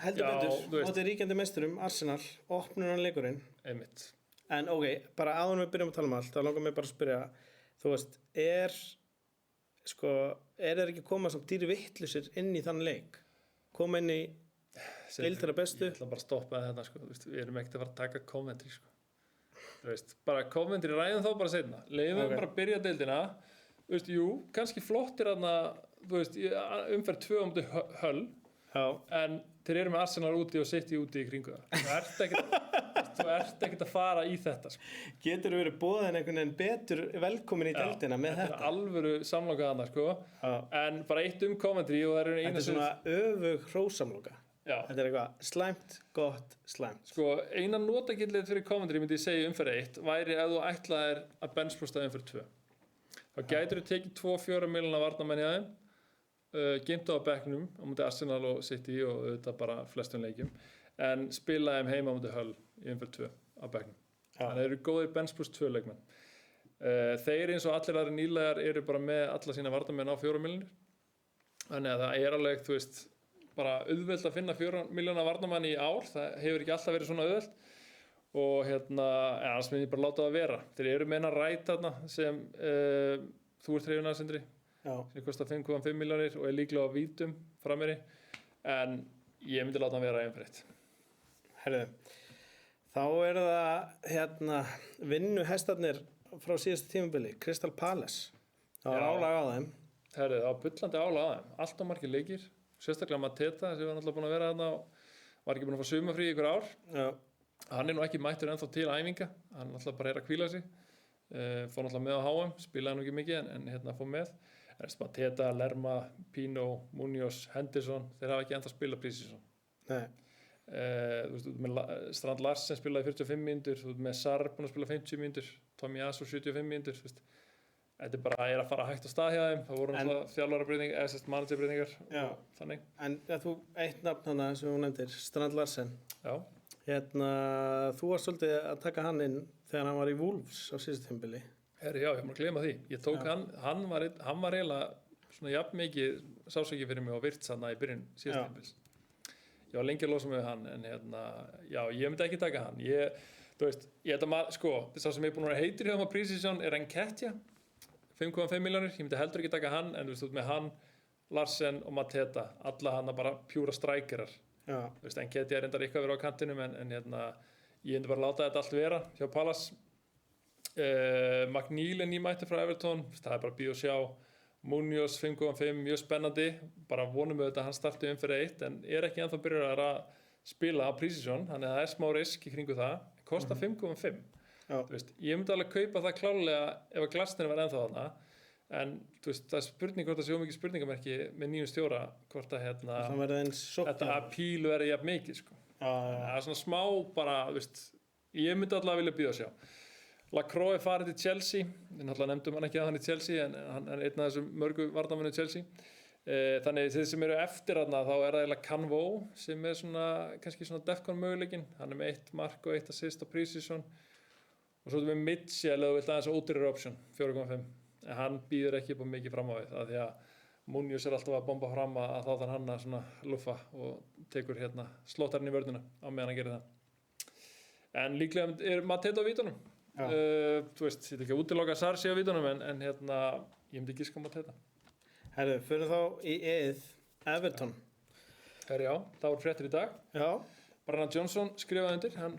heldur Já, betur, þú veist. móti ríkjandi meisturum, Arsenal, opnunarleikurinn. Einmitt. En ok, bara áður en við byrjum að tala um allt, þá langar mig bara að spyrja, þú veist, er þeir ekki koma samt dýri vittlusir inn í þann leik? Koma inn í deildina bestu? Ég ætla bara að stoppa þetta, sko. Þú veist, við erum ekkert að fara að taka Coventry, sko. Þú veist, bara Coventry ræðum þá bara seinna. Leifum Ok. bara að byrja deildina. Þú veist, jú, kannski flottir þarna, þú veist, umferð 2 á móti Hull, Já, en þeir eru með Arsenal úti og City úti í kringu það. Þú ert ekkert að fara í þetta, sko. getur verið boðin einhvern veginn betur velkomin í deildina með Þetta þetta? er alvöru samlokað annað, sko. Já. En bara eitt Coventry og það eru Þetta eina er svona öfug hrósamloka. Já. Þetta er eitthvað slæmt, gott, slæmt. Sko, eina notagildið fyrir Coventry myndi ég segja umferð 1 væri ef þú ætlaðir að benchbústa umferð 2. Þá gætur þú tekið 2-4 milljóna varnarmenn í aðeim, geymta á bekknum á mútið Arsenal og City og auðvitað bara flestum leikjum, en spila þeim heima á mútið Hull í umferð 2 á bekknum. Já. Þannig eru góðir benchbúst 2 leikmenn. Þeir eins og allir aðri nýlegar eru bara með alla sína varnarmenn á 4 milljónir. Þannig að það er alveg, þú veist, bara auðvelt að finna 4 milljóna varnarmann í ár, það hefur ekki alltaf verið svona auðvelt og annars myndi ég bara láta það vera. Þeir eru með hennar ræt þarna sem þú ert hrifinn af, Sindri, Já, sem kostar 5,5 milljónir og er líklega á vítum frammeiri, en ég myndi láta hann vera einfritt. herðu. Þá er það vinnu hestarnir frá síðasta tímabili, Crystal Palace. Það var Já. álag á þeim. Herðu, það var bullandi álag á þeim, allt á margir leikir, sérstaklega Mateta sem var náttúrulega búin að vera þarna og var ekki búin að fá sumafrí í ykkur ár. Já, Hann er nú ekki mættur ennþá til æfinga, hann náttúrulega bara að hvíla sig, fór náttúrulega með á HM, spilaði nú ekki mikið en fór með. Mateta, Lerma, Pino, Munoz, Henderson, þeir hafa ekki ennþá spilað pre-season. nei. Þú veist, með Strand Larsen spilaði 45 mínútur, þú veist, með Sarr búin að spila 50 mínútur, Tommy Asu 75 mínútur, þú veist. Þetta er bara að fara hægt á stað hjá þeim, það voru náttúrulega þjálfarabreytingar, eða managerbreytingar, Já. þannig. En þú, eitt nafn hana sem þú nefndir, Strand Larsen. Já, Þú varst svolítið að taka hann inn þegar hann var í Wolves á síðasta tímabili. herri, já, ég má gleyma því. Ég tók hann var eiginlega svona jafn mikið sásöki fyrir mig og virts hann í byrjun síðasta tímabils. Ég var lengi að losa mig við hann, en já, ég myndi ekki taka hann. Þú veist, ég held að maður, sko, það sem ég er búin að vera heitur hjá maður pre-season er Nketiah, 5,5 milljónir, ég myndi heldur ekki taka hann, en þú veist, með hann, Larsen og Mateta, alla hann bara pjúra strækjarar. Já, Þú veist, Nketiah er reyndar eitthvað að vera á kantinum, en ég myndi bara láta þetta allt vera hjá Palace. McNeil er nýmættur frá Everton, það er bara bíð og sjá. Munoz 5,5, mjög spennandi, bara vonum við þetta að hann starti umferð 1, en er ekki ennþá byrjar að spila á pre-season, þannig að það er smá risk í kringu það, kostar 5,5. já, Þú veist, ég myndi alveg kaupa það klálega ef að Glasner var ennþá þarna, en þú veist, það er spurning hvort það sé mikið spurningamerki með nýjum stjóra, hvort að það verði eins þetta sóknar. appeal verði jafn mikið, sko. Já, Það er svona smá bara, þú veist, ég myndi allavega vilja bíða að sjá. Lacroix er farið til Chelsea, við náttúrulega nefndum hann ekki að hann í Chelsea, en hann er einn af þessum mörgu varnarmönnum Chelsea. Þannig þeir sem eru eftir þarna, þá er það eiginlega Canvo sem er svona, kannski svona defcon möguleikinn. Hann er með 1 mark og 1 assist á pre-season. Og svo erum við Mitchell, eða þú vilt aðeins ódýrari option, 4,5. En hann býður ekki upp á mikið fram á við, af því að Munoz er alltaf að bomba fram að þá þarf hann að svona luffa og tekur slótar hann í vörðuna á meðan hann gerir það. En líklega er Mateta á vítunum. Þú veist, ég er ekki að útiloka Sarsi á vítunum, en ég myndi giska Mateta. Herðu, fyrir þá í Everton. Já, það voru fréttir í dag. Já. Brennan Johnson skrifaði undir, hann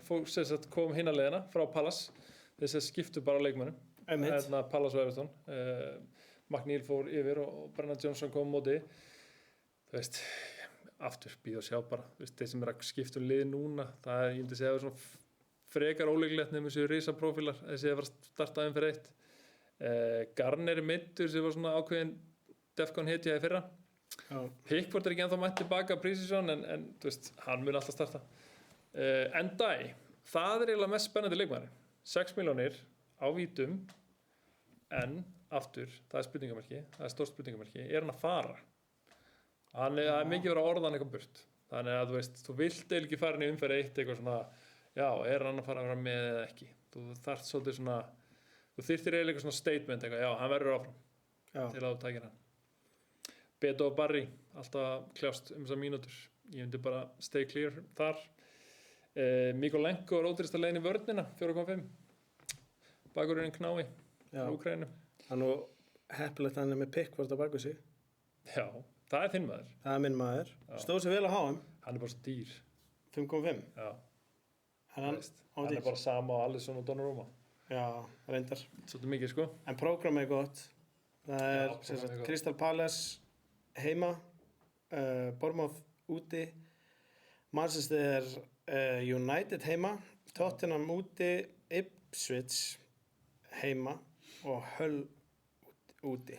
kom hinna leiðina frá Palace, þess að skiptu bara leikmönnum, Palace og Everton. McNeil fór yfir og Brennan Johnson kom á móti. Þú veist, aftur bíða og sjá bara, þú veist, þeir sem að skipta lið núna, það ég myndi segja að svona frekar ólíklegt nefnum þessu risaprófílar, þessi að fara að starta fyrir 1. Garner meiddur sem var svona ákveðin Defcon hetja í fyrra. Pickford ekki ennþá mætt tilbaka pre-season en þú veist, hann mun alltaf starta. Ndiaye, það eiginlega mest spennandi leikmaður. 6 milljónir á vítum, en aftur, það spurningamerki, það stórt spurningamerki, hann að fara? Það mikið verið að orðan eitthvað burt. Þannig að þú veist, þú vilt eiginlega ekki fara inn í umferð 1 eitthvað svona, já, hann að fara að vera með eða ekki? Þú þarft svolítið svona, þú þyrftir eiginlega eitthvað svona statement eitthvað, já, hann verður áfram til að þú takir hann. Beto og Barry, alltaf kljást þessar mínútur. Ég myndi bara stay clear þar. Mykolenko er ódýrasta leiðin í vörnina, 4,5. Bakurinn Knái, Úkraínu. Hann er heppilegt að hann er með Pickford á baku sig. Já, það er þinn maður. Það er minn maður. Stóð sér vel að HM. Hann er bara svo dýr. 5,5. Já. Hann er bara sama á Alisson og Donnarumma. Já, reyndar. Svolítið mikið, sko. En prógram er gott. Það er Crystal Palace heima, Bournemouth úti, Manchester United heima, Tottenham úti, Ipswich heima og Hull úti.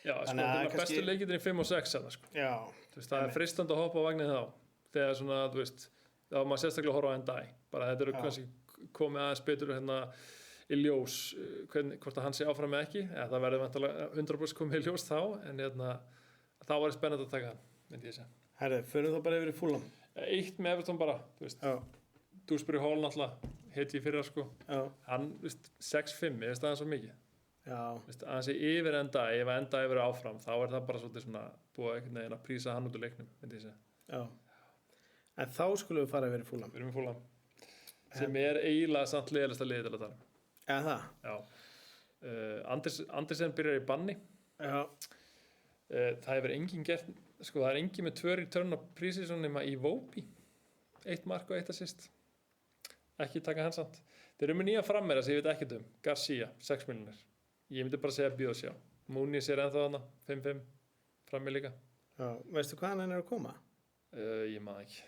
Já, sko, það bestu leikirnir í 5 og 6 þarna, sko. Já. Þú veist, það er freistandi að hoppa á vagnið þá. Þegar svona, þú veist, þá maður sérstaklega að horfa á Ndiaye. Bara þetta eru kannski komið aðeins betur hérna í ljós, hvort að hann sé áfram með ekki. Ja, það verður vantarlega 100% komið í ljós þá, en hérna, þá var það spennandi að taka hann, myndi ég segja. Herri, förum þá bara yfir í Fulham. Eitt með Everton bara, þú veist. Dewsbury Hall náttúrulega, heiti í fyrra, sko. Hann, þú veist, 6-5, ég veist aðeins svo mikið. Já. Veist, aðeins yfir Ndiaye, ef Ndiaye verður áfram, þá er það bara svolítið svona búið einhvern veginn að prísa hann út úr leiknum, myndi ég segja. Já. En þá skulum við fara yfir í Fulham. Við erum í Fulham. Sem er eiginlega samt leiðilegasta liðið til að tala. Eða það? Já. Andersen byrjar í banni. Já. Það hefur enginn gert, sko það er enginn með 2 return á pre-season nema í Iwobi. 1 mark og 1 assist. Ekki taka hann samt. Þeir eru með nýja frammera sem ég veit ekkert Garcia, 6 milljónir. Ég myndi bara segja bíða og sjá. Múnis er ennþá þarna, 5-5. Frammi líka. Já, veistu hvað hann er að koma? Ég maður ekki.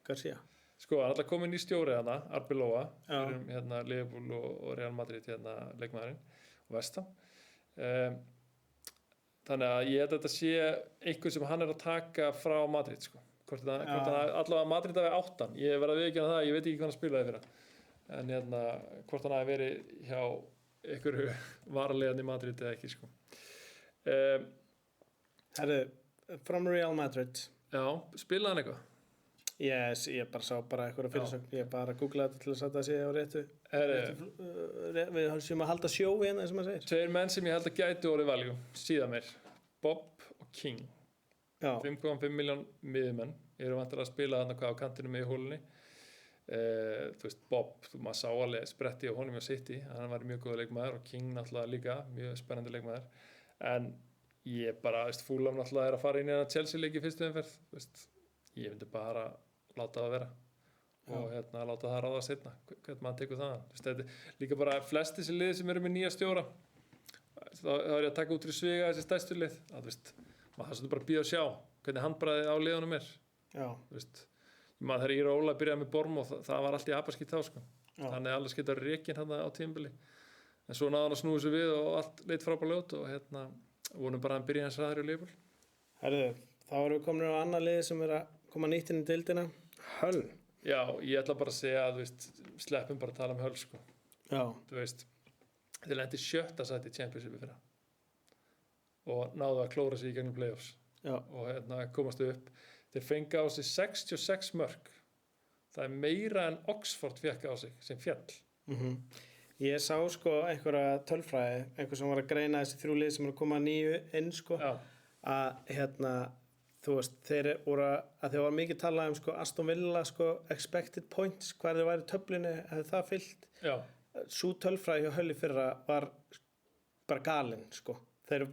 Garcia. Sko, hann er alltaf komin í stjóri hana, Arbeloa, fyrir hérna Liverpool og Real Madrid hérna leikmaðurinn og West Ham. Þannig að ég held að þetta sé eitthvað sem hann er að taka frá Madrid, sko. Hvort hann allavega Madrid hafi 8. Ég verð að viðurkenna það, ég veit ekki hvað hann spilaði fyrir það. En hérna, hvort hann hafi verið hjá einhverju varalegan í Madrid eða ekki, sko. Herru, from Real Madrid. Já, spilaði hann eitthvað? Yes, ég bara sá eitthvað fyrirsögn. Ég bara googlaði þetta til að setja sig á réttu. Við höfum að halda sjó hérna, eins og maður segir. 2 menn sem ég held að gætu orðið valjú, síðan mér. Bob og King. 5,5 miljón miðjumenn. Eru vantilega að spila þarna hvað á kantinum með í hólunni. Þú veist, Bob, maður sá alveg spretti á honum og City. Hann var mjög góð leikmaður og King náttúrulega líka, mjög spennandi leikmaður. En ég bara, veist, Fulham náttúrulega er að fara inn í hana Chelsea-leik í fyrstu umferð. Veist, ég myndi bara láta það vera og hérna láta það ráða seinna hvernig maður tekur það. Þetta líka bara flest þessi lið sem eru með nýja stjóra þá er ég að taka út í sviga þessi stærstu lið að maður þarf bara að bíða og sjá hvernig handbragðið á liðunum er. Maður þegar Íra byrjaði með Bournemouth það var allt í apaskýtt þá, sko. Þannig að allir skita rekin hérna á tímabili en svo náði hann að snúi sig við og allt leit frábærlega út og hérna vonum bara að hann byrja hans ræður í Liverpool. Herðu, þá erum við komin á annað lið sem er að koma nýtt inn í deildina. Hull. Já, ég ætla bara að segja að sleppum bara að tala Hull, sko. Já. Þú veist, þeir lendi 7. sæti í Championship fyrra og náðu að klóra sig í gegnum playoffs. Já. Og hérna komast upp. Þeir fengi á sig 66 mörk. Það er meira en Oxford fekk á sig sem fjall. Ég sá sko einhverja tölfræði, einhver sem var að greina þessi 3 lið sem eru að koma nýju inn, sko. Já. Að hérna þú veist, þeir voru að þeir var mikið talað sko Aston Villa sko expected points, hvað þeir væri í töflunni hefði það fyllt. Já. Sú tölfræði hjá Hull í fyrra var bara galin, sko. Þeir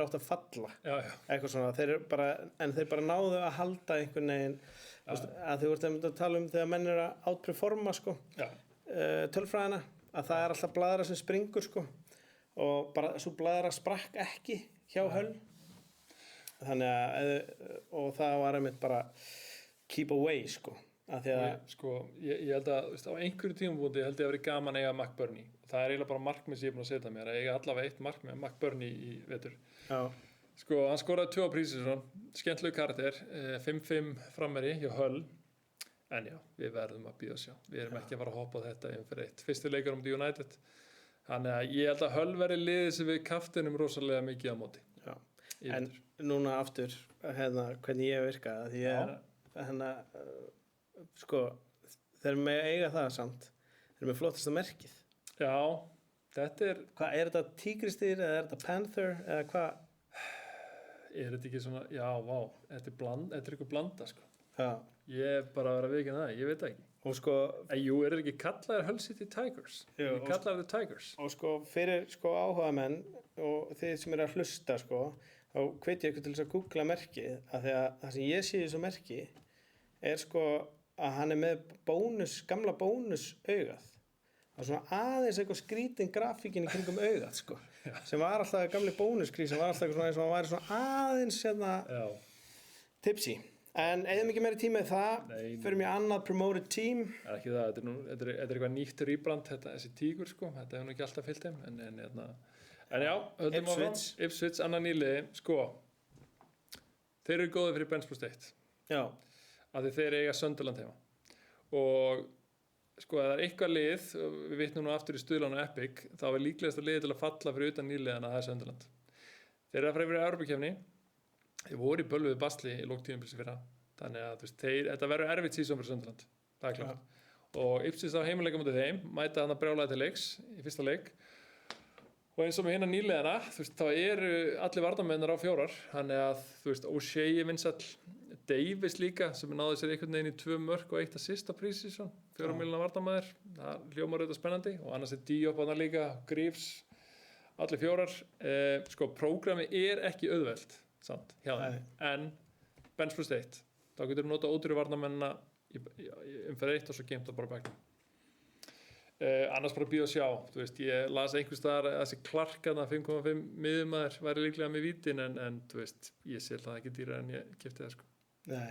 áttu að falla. Já. Eitthvað svona, en þeir bara náðu að halda einhvern veginn að þú ert að tala þegar menn eru að outperforma sko, tölfræðina, að það alltaf blaðra sem springur sko, og bara svo blaðra sprakk ekki hjá Hull, þannig að og það var einmitt bara keep away sko, að því að ég held að á einhverju tímabúndi held ég að vera gaman að eiga McBurney. Það er eiginlega bara markmið sem ég er búin að setja mér, að eiga allavega eitt markmið með McBurney í vetur. Já. Hann skoraði 2 á prísisson, skemmtilegu karakter, 5-5 frammeri hjá Hull, en já, við verðum að bíða og sjá. Við erum ekki að fara að hoppa á þetta fyrir eitt. Fyrsti leikur um United, þannig að ég held að Hull verði liðið sem við kaftinum rosalega mikið á móti. Já, en núna aftur, hvernig ég virkaði, því ég sko, þeir með eiga það samt, þeir með flottasta merkið. Já, þetta er... Hvað, er þetta tígristýr eða er þetta panther eða hvað? Er þetta ekki svona, já, vá, þetta er eitthvað blanda, sko. Já. Ég er bara að vera að viðkynna það, ég veit það ekki. Og sko... Jú, er þetta ekki kallaðir Hull City Tigers? Jú. Kallaðir The Tigers? Og sko, fyrir sko áhugamenn og þið sem eru að hlusta, sko, þá hvet ég ykkur til þess að googla merkið, af því að það sem ég sé í þessu merki er sko að hann er með gamla bónus augað. Það var svona aðeins eitthvað skrítin grafíkin í kringum augað, sko. Sem var alltaf gamli bónuskrík, sem var alltaf eitthvað eins og hann væri svona aðeins tipsy. En eigðum ekki meiri tíma í það, fyrir mér annað promoted team. Ekki það, þetta er eitthvað nýtt rýbrand, þessi tígur, sko. Þetta hefur nú ekki alltaf fylgt þeim, en já, höldum áfram. Ipswich, annan nýliði, sko. Þeir eru góðir fyrir Bench Plus 1. Já. Af því þeir eiga Sunderland heima. Og sko, ef það er eitthvað lið, við vitnum nú aftur í Stuðlan og Epic, þá er líklegast að liðið til að falla fyrir utan nýliðana, það er Sunderland. Þeir eru að fara yfir í Evrópukeppni. Þeir voru í bölvuðu basli í lok tímabilsins í fyrra. Þannig að þetta verður erfitt síðan fyrir Sunderland. Það er klart. Og Ipswich á heimaleika móti þeim, mæta hann að brjálæði til leiks í fyrsta leik. Og eins og með hinna nýliðana, þá eru allir varnarmennar á 4. Þannig að O'Shea er vinsæll, Davis líka sem náði sér einhvern veginn í 2 mörk og 1 assist á prísisson, 4 miljonar varnarmaður, það hljómar auðvitað spennandi og annars er Diop þarna líka, Greaves, allir 4. Sko, prógrami er ekki auðvelt, samt, hjá þeim, en Bench Plus 1, þá getur við nota ódýru varnarmennina fyrir 1 og svo geimt það bara bæknum. Annars bara bíða og sjá, ég las einhvers staðar að þessi Clark 5,5 miðjumaður væri líklega með vítin en ég sé það ekki dýrar en ég keypti það, sko. Nei,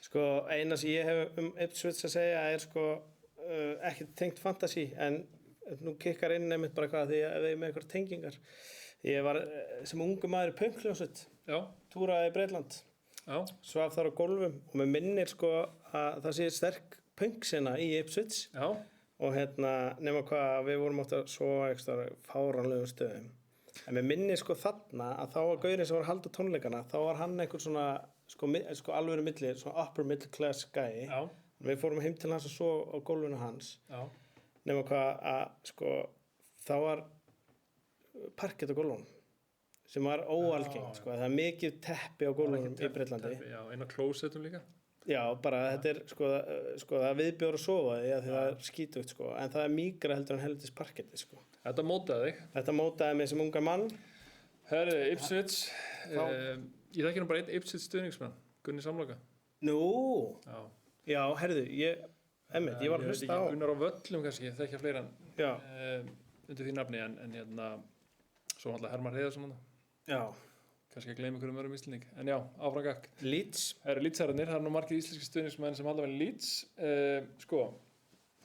sko eina sem ég hef Ipswich að segja er sko ekki tengt fantasy en nú kikkar inn nefnitt bara hvað því að við erum með einhver tengingar. Ég var sem ungu maður í pönkljónsut, túraði í Bretland, svaf þar á gólfum og mér minnir sko að það sé sterk pönksina í Ipswich og nema hvað við vorum átt að sofa eitthvað fáranlegum stöðum. En mér minnir sko þarna að þá var gaurinn sem var að halda tónleikana, þá var hann einhver svona sko alvöru milli, svona upper middle class guy. Já. Við fórum heim til hans og svo á gólfinu hans. Já. Nema hvað að sko þá var parkett á gólfunum sem var óalgengt sko. Það er mikið teppi á gólfunum í Bretlandi. Já, inn á klósettum líka. Já, bara þetta er sko það er viðbjóður að sofa því að það er skítugt sko, en það er mýgra heldur en heldur parketti sko. Þetta mótaði þig? Þetta mótaði mig sem unga mann. Herri, Ipswich. Ég þekki nú bara einn Ipswich stuðningsmann, Gunni Samloka. Nú, já, herðu, ég var að hlusta á. Gunnar á Völlum kannski, ég þekki að fleira undir því nafni, en svo náttúrulega Hermann Heiðarsson. Já. Kannski að gleyma einhverjum öðrum Íslending, en já, áfram gakk. Leeds. Það eru Leeds-herrarnir, það eru nú margir íslenski stuðningsmenn sem halda vel Leeds. Sko,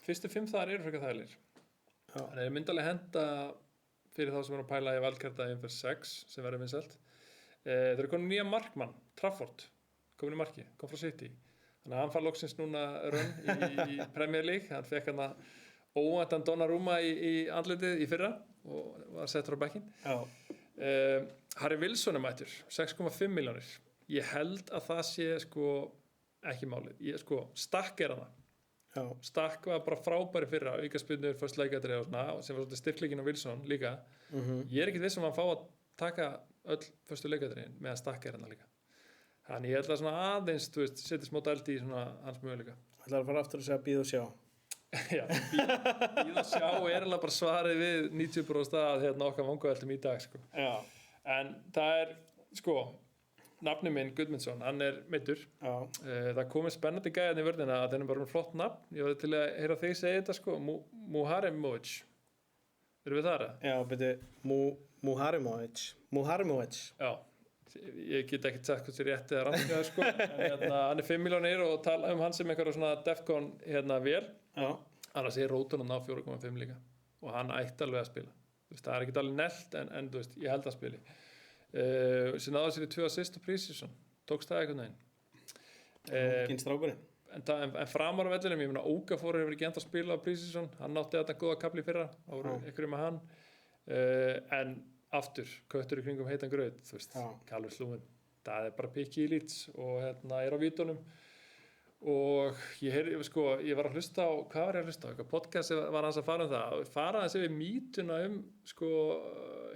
fyrstu 5 þar eru frekar þægilegir. En það er myndalega henda fyrir þá sem eru að pæla í valkarta í umferð 6 sem verður vinsælt. Það eru komin nýja markmann, Trafford, komin í marki, kom frá City. Þannig að hann fær loksins núna rönn í Premier League. Hann fekk hann óvæntan Donnarumma í andlitið í fyrra og var settur á bekkinn. Harry Wilson er mættur, 6,5 milljónir. Ég held að það sé sko ekki málið. Stakk er hana. Stakk var bara frábæri fyrra, aukaspyrnur, fyrst leikadrið og svona, sem var svolítið styrkleikinn á Wilson líka. Ég er ekkert viss um að hann fá að taka öll fyrstu leikadriðin með að Stakk er hana líka. Þannig ég held að svona aðeins, setja smá dældi í svona hans möguleika. Það er að fara aftur að segja bíð og sjá. Já, bíð og sjá er alveg bara svarið við 90% að okkar vangaveltum í dag, sko. Já. En það er, sko, nafni minn, Guðmundsson, hann meiddur. Já. Það komið spennandi gæðan í vörðina að það bara með flott nafn. Ég var til að heyra þig segja þetta sko, Muharimovic. Erum við þar? Já, betur, Muharimovic. Já, ég get ekkert sagt hvað sér rétt eða rannsakaði sko. En hann 5 milljónir og tala hann sem einhverja svona Defcon vél. Já. Annars Róton á 4,5 líka. Og hann ætti alveg að spila. Þú veist, það ekkert alveg nelt en þú veist, ég held að spili. Sem náða sér í 2 assist og Prísísson. Tókst það einhvern veginn. Ginn strákurinn. En framar á vellinum, ég meina Ókafor hefur ekki enda að spila á Prísísson. Hann átti þetta góða kapli í fyrra. Það voru einhverju með hann. En aftur, köttur í kringum heitan grauð, þú veist, Calvert Lúin. Það bara pikki í Leeds og á vítunum. Og ég var að hlusta á, hvað var ég að hlusta á? Eitthvað podcast var hans að fara það. Fara hans yfir mýtuna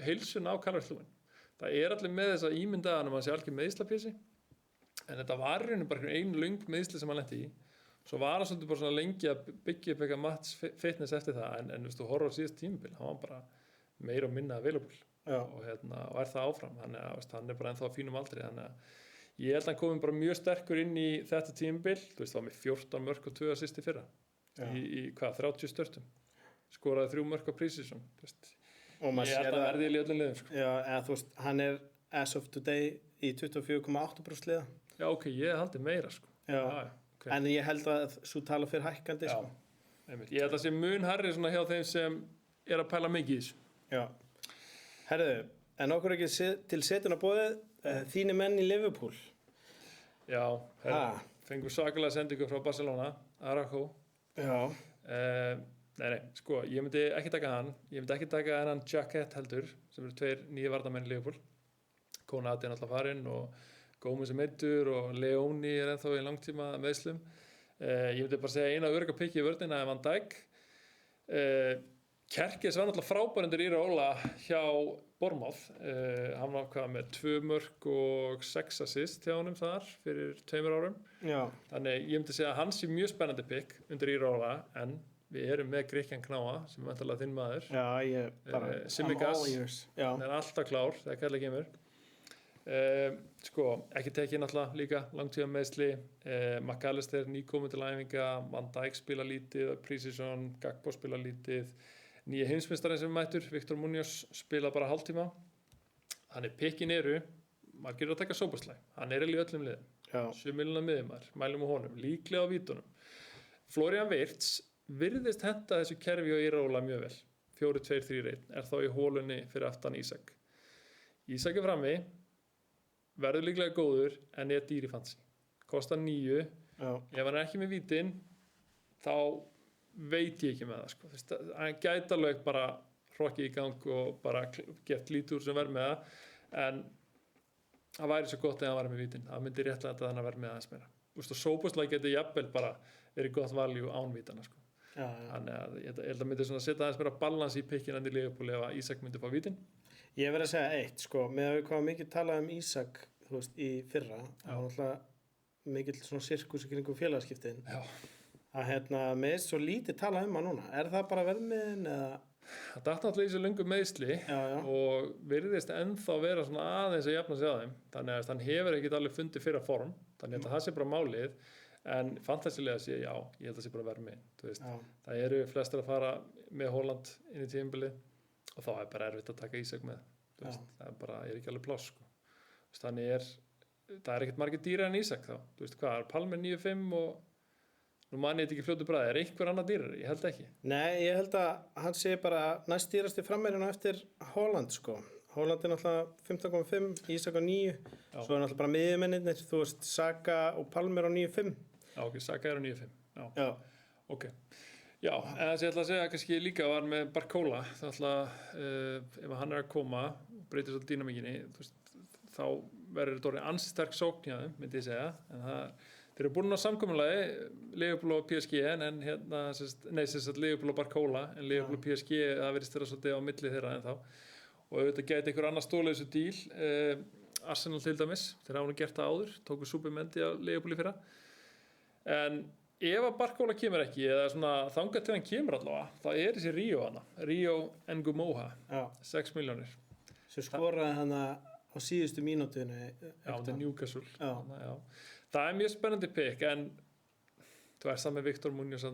heilsuna á Calvert Lúin. Það allir með þessa ímyndaðan að sé algjör meiðslapési. En þetta var bara ein löng meiðsli sem hann lenti í. Svo var hann svolítið bara svona lengi að byggja upp eitthvað match fitness eftir það. En þú horfður á síðast tímabil, hann var bara meira og minna available. Og það áfram. Þannig að hann bara ennþá á fínum aldri. Þannig að ég held að hann komið bara mjög sterkur inn í þetta tímabil. Þú veist, þá með 14 mörk og 2 assist í fyrra. Í 30 störtum. Skoraði 3 mörk á Prísísson. Ég held að verði í öllum liðum. Sko. Já, eða þú veist, hann as of today í 24,8% liða. Já, ok, ég haldi meira, sko. Já, okay. En ég held að svo tala fyrir hækkandi, sko. Einmitt. Ég held að sé mun hærri svona hjá þeim sem að pæla mikið í þessu. Já. Herðu, en okkur ekki til setuna boðið, þínu menn í Liverpool. Já, fengur svakalega sendingu frá Barcelona, Araujo. Já. Nei, sko, ég myndi ekki taka hann. Ég myndi ekki taka hennan Jacket heldur, sem eru 2 nýju varnarmenn í Liverpool. Konati náttúrulega farinn og Gómez meiddur og Leoni ennþá í langtíma meðslum. Ég myndi bara segja eina örugga pikki í vörnina Van Dijk. Kerkes var náttúrulega frábær undir Iraola hjá Bournemouth. Hann var hvað með 2 mörk og 6 assist hjá honum þar fyrir 2 árum. Já. Þannig ég myndi segja að hann sé mjög spennandi pikk undir Iraola, en við erum með Gríkjan Knáa sem er vantarlega þinn maður. Já, ég bara Simikas, hann er alltaf klár þegar kærlega kemur. Sko, ekki tekið náttúrulega líka langtíma meðsli. McAllister nýkominn til æfinga, Van Dijk spila lítið, Prísísson, Gakpo spila lítið, nýja heimsmeistarinn sem mættur, Victor Munoz spila bara hálftíma. Hann pikkin margir að taka sóbaslæg, hann í öllum liðum. 7 milljóna miðjumar, mælum á honum, líklega á vítunum. Florian Wirtz virðist henta þessu kerfi og Iraola mjög vel. 4-2-3-1, þá í hólunni fyrir aftan Ísak. Ísak frammi, verður líklega góður, en dýr í fantasy. Kostar 9. Ef hann ekki með vítin, þá veit ég ekki með það. Sko. Hann gæti alveg bara hrokkið í gang og bara gett lítið úr sem verð með það, en það væri svo gott ef hann var með vítin. Það myndi réttlega að hann verð með aðeins meira. Sóboslæg geti jafnvel bara verið gott valjú án vítana. Sko. Þannig að ég held að myndi setja aðeins meira balans í pikkin enn í Liverpool ef að Ísak myndi fá vítin. Ég verð að segja eitt, sko, með að við komum mikið talað Ísak, þú veist, í fyrra, það var náttúrulega mikill svona sirkus í kringum félagaskiptin. Já. Að með svo lítið talað hann núna, er það bara verðmiðin eða? Það datt náttúrulega í þessu löngu meiðsli og virðist ennþá vera svona aðeins að jafna sig á þeim, þannig að hann hefur ekkert alveg fundið fyrra form, þannig að það sé bara málið, en fantasilega sé ég held að það sé bara verðmiðin, þú veist. Það eru flestir að fara með Holland inn í tímabilið. Og þá bara erfitt að taka Ísak með. Það bara ekki alveg pláss. Sko. Þannig það ekkert margir dýrar en Ísak þá. Þú veist hvað, Palmer 9-5 og nú manni þetta ekki fljótu bræði. Einhver annar dýrar? Ég held ekki. Nei, ég held að hann sé bara næst dýrasti frammeirinn eftir Holland, sko. Holland náttúrulega 15,5, Ísak á 9. Svo náttúrulega bara miðjumennirnir, þú veist, Saka og Palmer á 9,5. Já, ok, Saka á 9,5. Já. Ok. Já, en þess að ég ætla að segja kannski líka var með Barcola, það ef hann að koma og breytir svolítið dýnamíkinni, þá verður þetta orðið ansi sterk sókn hjá þeim, myndi ég segja, en þeir eru búin á samkomulagi, Liverpool og PSG, en Liverpool og Barcola, en Liverpool og PSG, það verðist vera svolítið á milli þeirra en þá, og auðvitað gæti einhver annar stólið þessu díl, Arsenal til dæmis, þeir hafa nú gert það áður, tóku Súbimendi á Liverpool í fyrra, en ef að Barcola kemur ekki, eða svona þangað til hann kemur allavega, þá þessi Rio hana, Rio Ngumoha, 6 milljónir. Sem skoraði hana á síðustu mínútunni. Já, þetta er Newcastle. Já. Þannig, já. Það er mjög spennandi pick, en þú ert saman með Victor Munoz,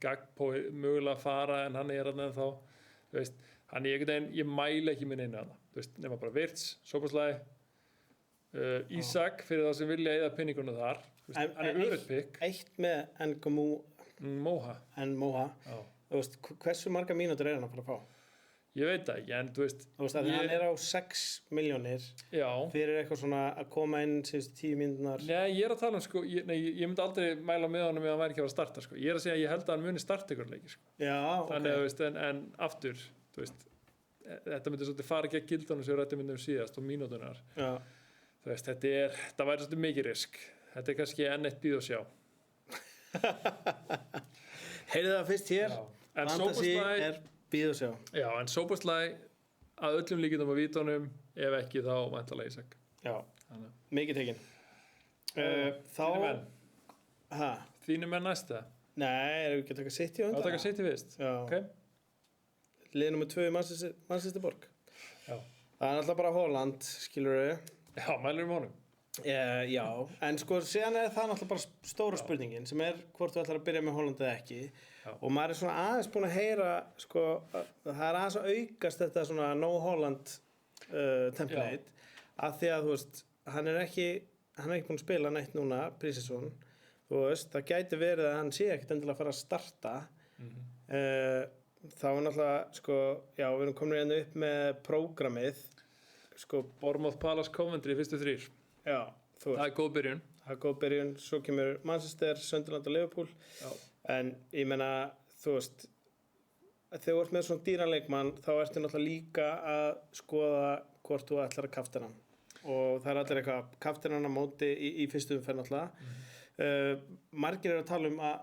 Gagpo mögulega að fara, en hann er þarna ennþá. Þú veist, hann er einhvern veginn, ég mæla ekki minn einu þarna. Þú veist, nema bara Wirtz, Szoboszlai, Ísak fyrir það sem vilja eyða penningunum þar. Þú veist, hann er örugt pick. Eitt með N'Gому Moha. Já. Þú veist, hversu marga mínútur er hann að fara að fá? Ég veit það ekki, en þú veist... Þú veist, hann er á 6 milljónir fyrir eitthvað svona að koma inn síðust 10 mínúturnar. Nei, ég er að tala sko, ég myndi aldrei mæla með honum ef hann væri ekki að starta, sko. Ég er að segja að ég held að hann muni starta ykkur leiki, sko. Já, ok. Þannig að, þú veist, en aftur, þú veist, þetta myndi svolítið fara ekki að gildanum sem við rættum myndum síðast og mínútunar. Já. Þú veist, þetta væri svolítið mikið risk. Þetta er kannski enn eitt bíð og sjá. Heyrðu það fyrst hér. En Fantasy er bíð og sjá. Já, en Szoboszlai að öllum líkindum á vítunum, ef ekki þá væntanlega Ísak. Já, mikið tekinn. Þínir menn. Hæ? Þínir menn næsta? Nei, erum við ekki að taka City á undan? Að taka City fyrst? Já. Ok. Lið nummer 2 í Manchester Borg. Já. Það er alltaf bara Holland, skilur við. Já, mælur honum. Já, en sko síðan er það náttúrulega bara stóra spurningin sem er hvort þú ætlar að byrja með Holland eða ekki. Já. Og maður er svona aðeins búin að heyra sko, það er aðeins að aukast þetta svona no Holland template af því að þú veist, hann er ekki búin að spila neitt núna pre-season, þú veist, það gæti verið að hann sé ekkert endilega að fara að starta. Þá er náttúrulega sko, já, við erum komin hérna upp með prógramið sko, Bournemouth, Palace, Coventry, fyrstu 3. Já, þú veist. Það er góð byrjun. Það er góð byrjun, svo kemur Manchester, Sunderland og Liverpool. Já. En ég meina, þú veist, þegar þú ert með svona dýran leikmann, þá ertu náttúrulega líka að skoða hvort þú ætlar að kaftina hann. Og það er allir eitthvað kaftina hann á móti í fyrstu umferð náttúrulega. Margir eru að tala um að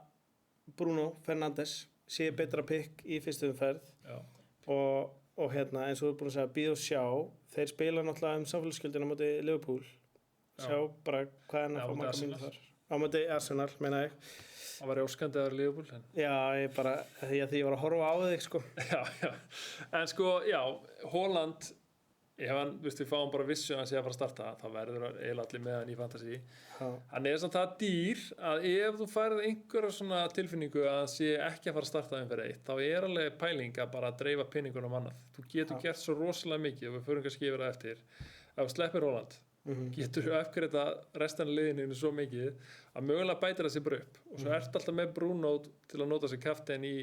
Bruno Fernandes sé betra pick í fyrstu umferð. Já. Og hérna, eins og þú er búin að segja, bíð og sjá. Þeir spila náttúrulega samfélagsgjöldina á móti Liverpool. Sjá bara hvað hann að fá marga mínútur þar. Á móti Arsenal, meina ég. Það var óskandi að vera Liverpool. Já, því ég var að horfa á þig, sko. Já. En sko, já, Holland, við fáum bara vissu að hann sé að fara að starta, það verður eiginlega allir með hann í fantasy. Hann er samt það dýr að ef þú færið einhverja svona tilfinningu að hann sé ekki að fara að starta fyrir eitt, þá er alveg pæling að bara dreifa penningunum annað. Þú getur gert svo rosalega mikið og við förum kannski yfir það eftir. Ef þú sleppir Holland, getur þú uppgreita restan af liðinu svo mikið að mögulega bætir það sér bara upp og svo ertu alltaf með Bruno til að nota sér kaftein í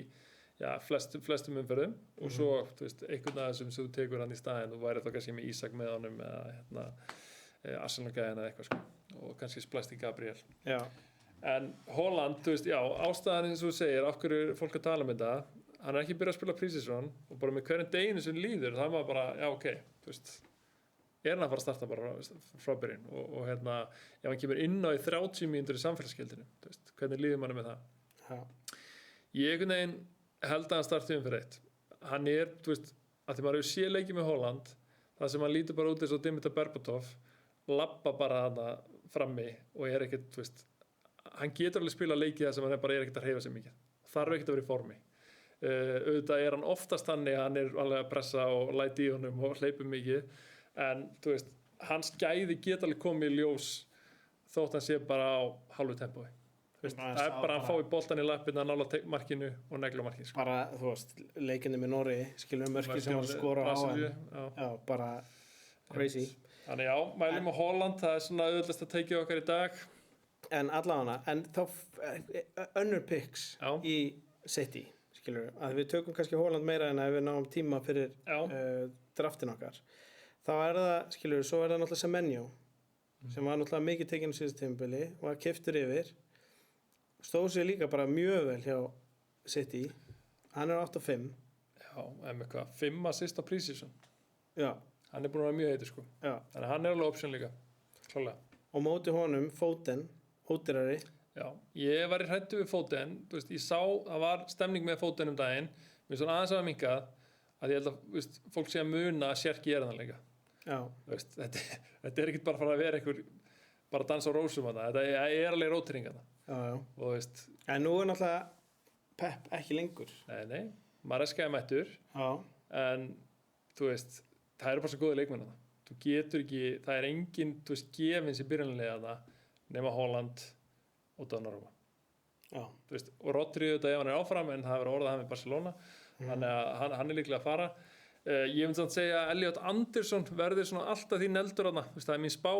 flestum umferðum og svo, þú veist, einhvern af þessum sem þú tekur hann í staðinn og væri þá kannski með Ísak með honum eða Arsenal-gæðina eða eitthvað sko og kannski splæst í Gabriel. Já. En Holland, þú veist, já, ástæðan eins og þú segir, af hverju fólk að tala um þetta, hann er ekki byrjað að spila pre-season og bara með hverjum deginu sem líður, það er maður bara, já, ok, þú veist, er hann að fara að starta bara frá byrjun og hérna, ef hann kemur inn á í 30 mínútur í samfélagsgjöldinu, þú veist, hvernig líður manni með það? Já. Ég einhvern veginn held að hann starti fyrir eitt. Hann er, þú veist, að því maður hefur sé leikið með Holland, það sem hann lítur bara út eins og Dimitar Berbatov, labba bara þarna frammi og er ekkert, þú veist, hann getur alveg spila leikið það sem hann bara er ekkert að hreyfa sig mikið. Þarf ekkert að vera í formi. Auðvitað er hann oftast þannig að hann er alveg að pressa og læti í honum og hleypum mikið, en þú veist, hans gæði geta alveg komið í ljós þótt hann sé bara á hálfu tempói. Það er bara að fá í boltan í lappina, nála markinu og negla markinu. Sko. Bara, þú veist, leikindi með Norri, skilum mörki sem hann skora á hann. Já, bara crazy. Þannig já, mælum á Holland, það er svona auðvitað að teikja okkar í dag. En allavega, en þá önnur picks í City, skilur að við tökum kannski Holland meira en að við náum tíma fyrir draftin okkar. Þá er það, skilur, svo er það náttúrulega Semenyo, sem var náttúrulega mikið tekinn á síðust tímabili og var keyptur yfir. Stóð sér líka bara mjög vel hjá City. Hann er 8-5. Já, með hvað, 5 assist á pre-season. Já. Hann er búin að vera mjög heitur, sko. Já. Þannig að hann er alveg option líka, klálega. Og móti honum, Foden, ódýrari. Já, ég var í hræddu við Foden, þú veist, ég sá að það var stemning með Foden daginn, mér svona aðeins að minkað, að ég held að, veist, fólk sé að muna að Sjerki er þannig líka. Já. Veist, þetta er ekkert bara að fara að vera einhver, bara að dansa á rósum að það, þetta er alveg rótering að það. Já. Og veist. En nú er náttúrulega Pep ekki lengur. Nei, Maresca er mættur. Já. En, þú veist, það eru bara svo góði leikmenn að það. þú getur ekki, það engin, þú veist, gefins í byrjunarliða það nema Haaland og Donnarumma. Já. Þú veist, og Rodri auðvitað ef hann áfram en það verður orðað hann með Barcelona þannig að hann líklega að fara. Ég myndi samt segja að Elliot Anderson verður svona alltaf því neldur þarna, það mín spá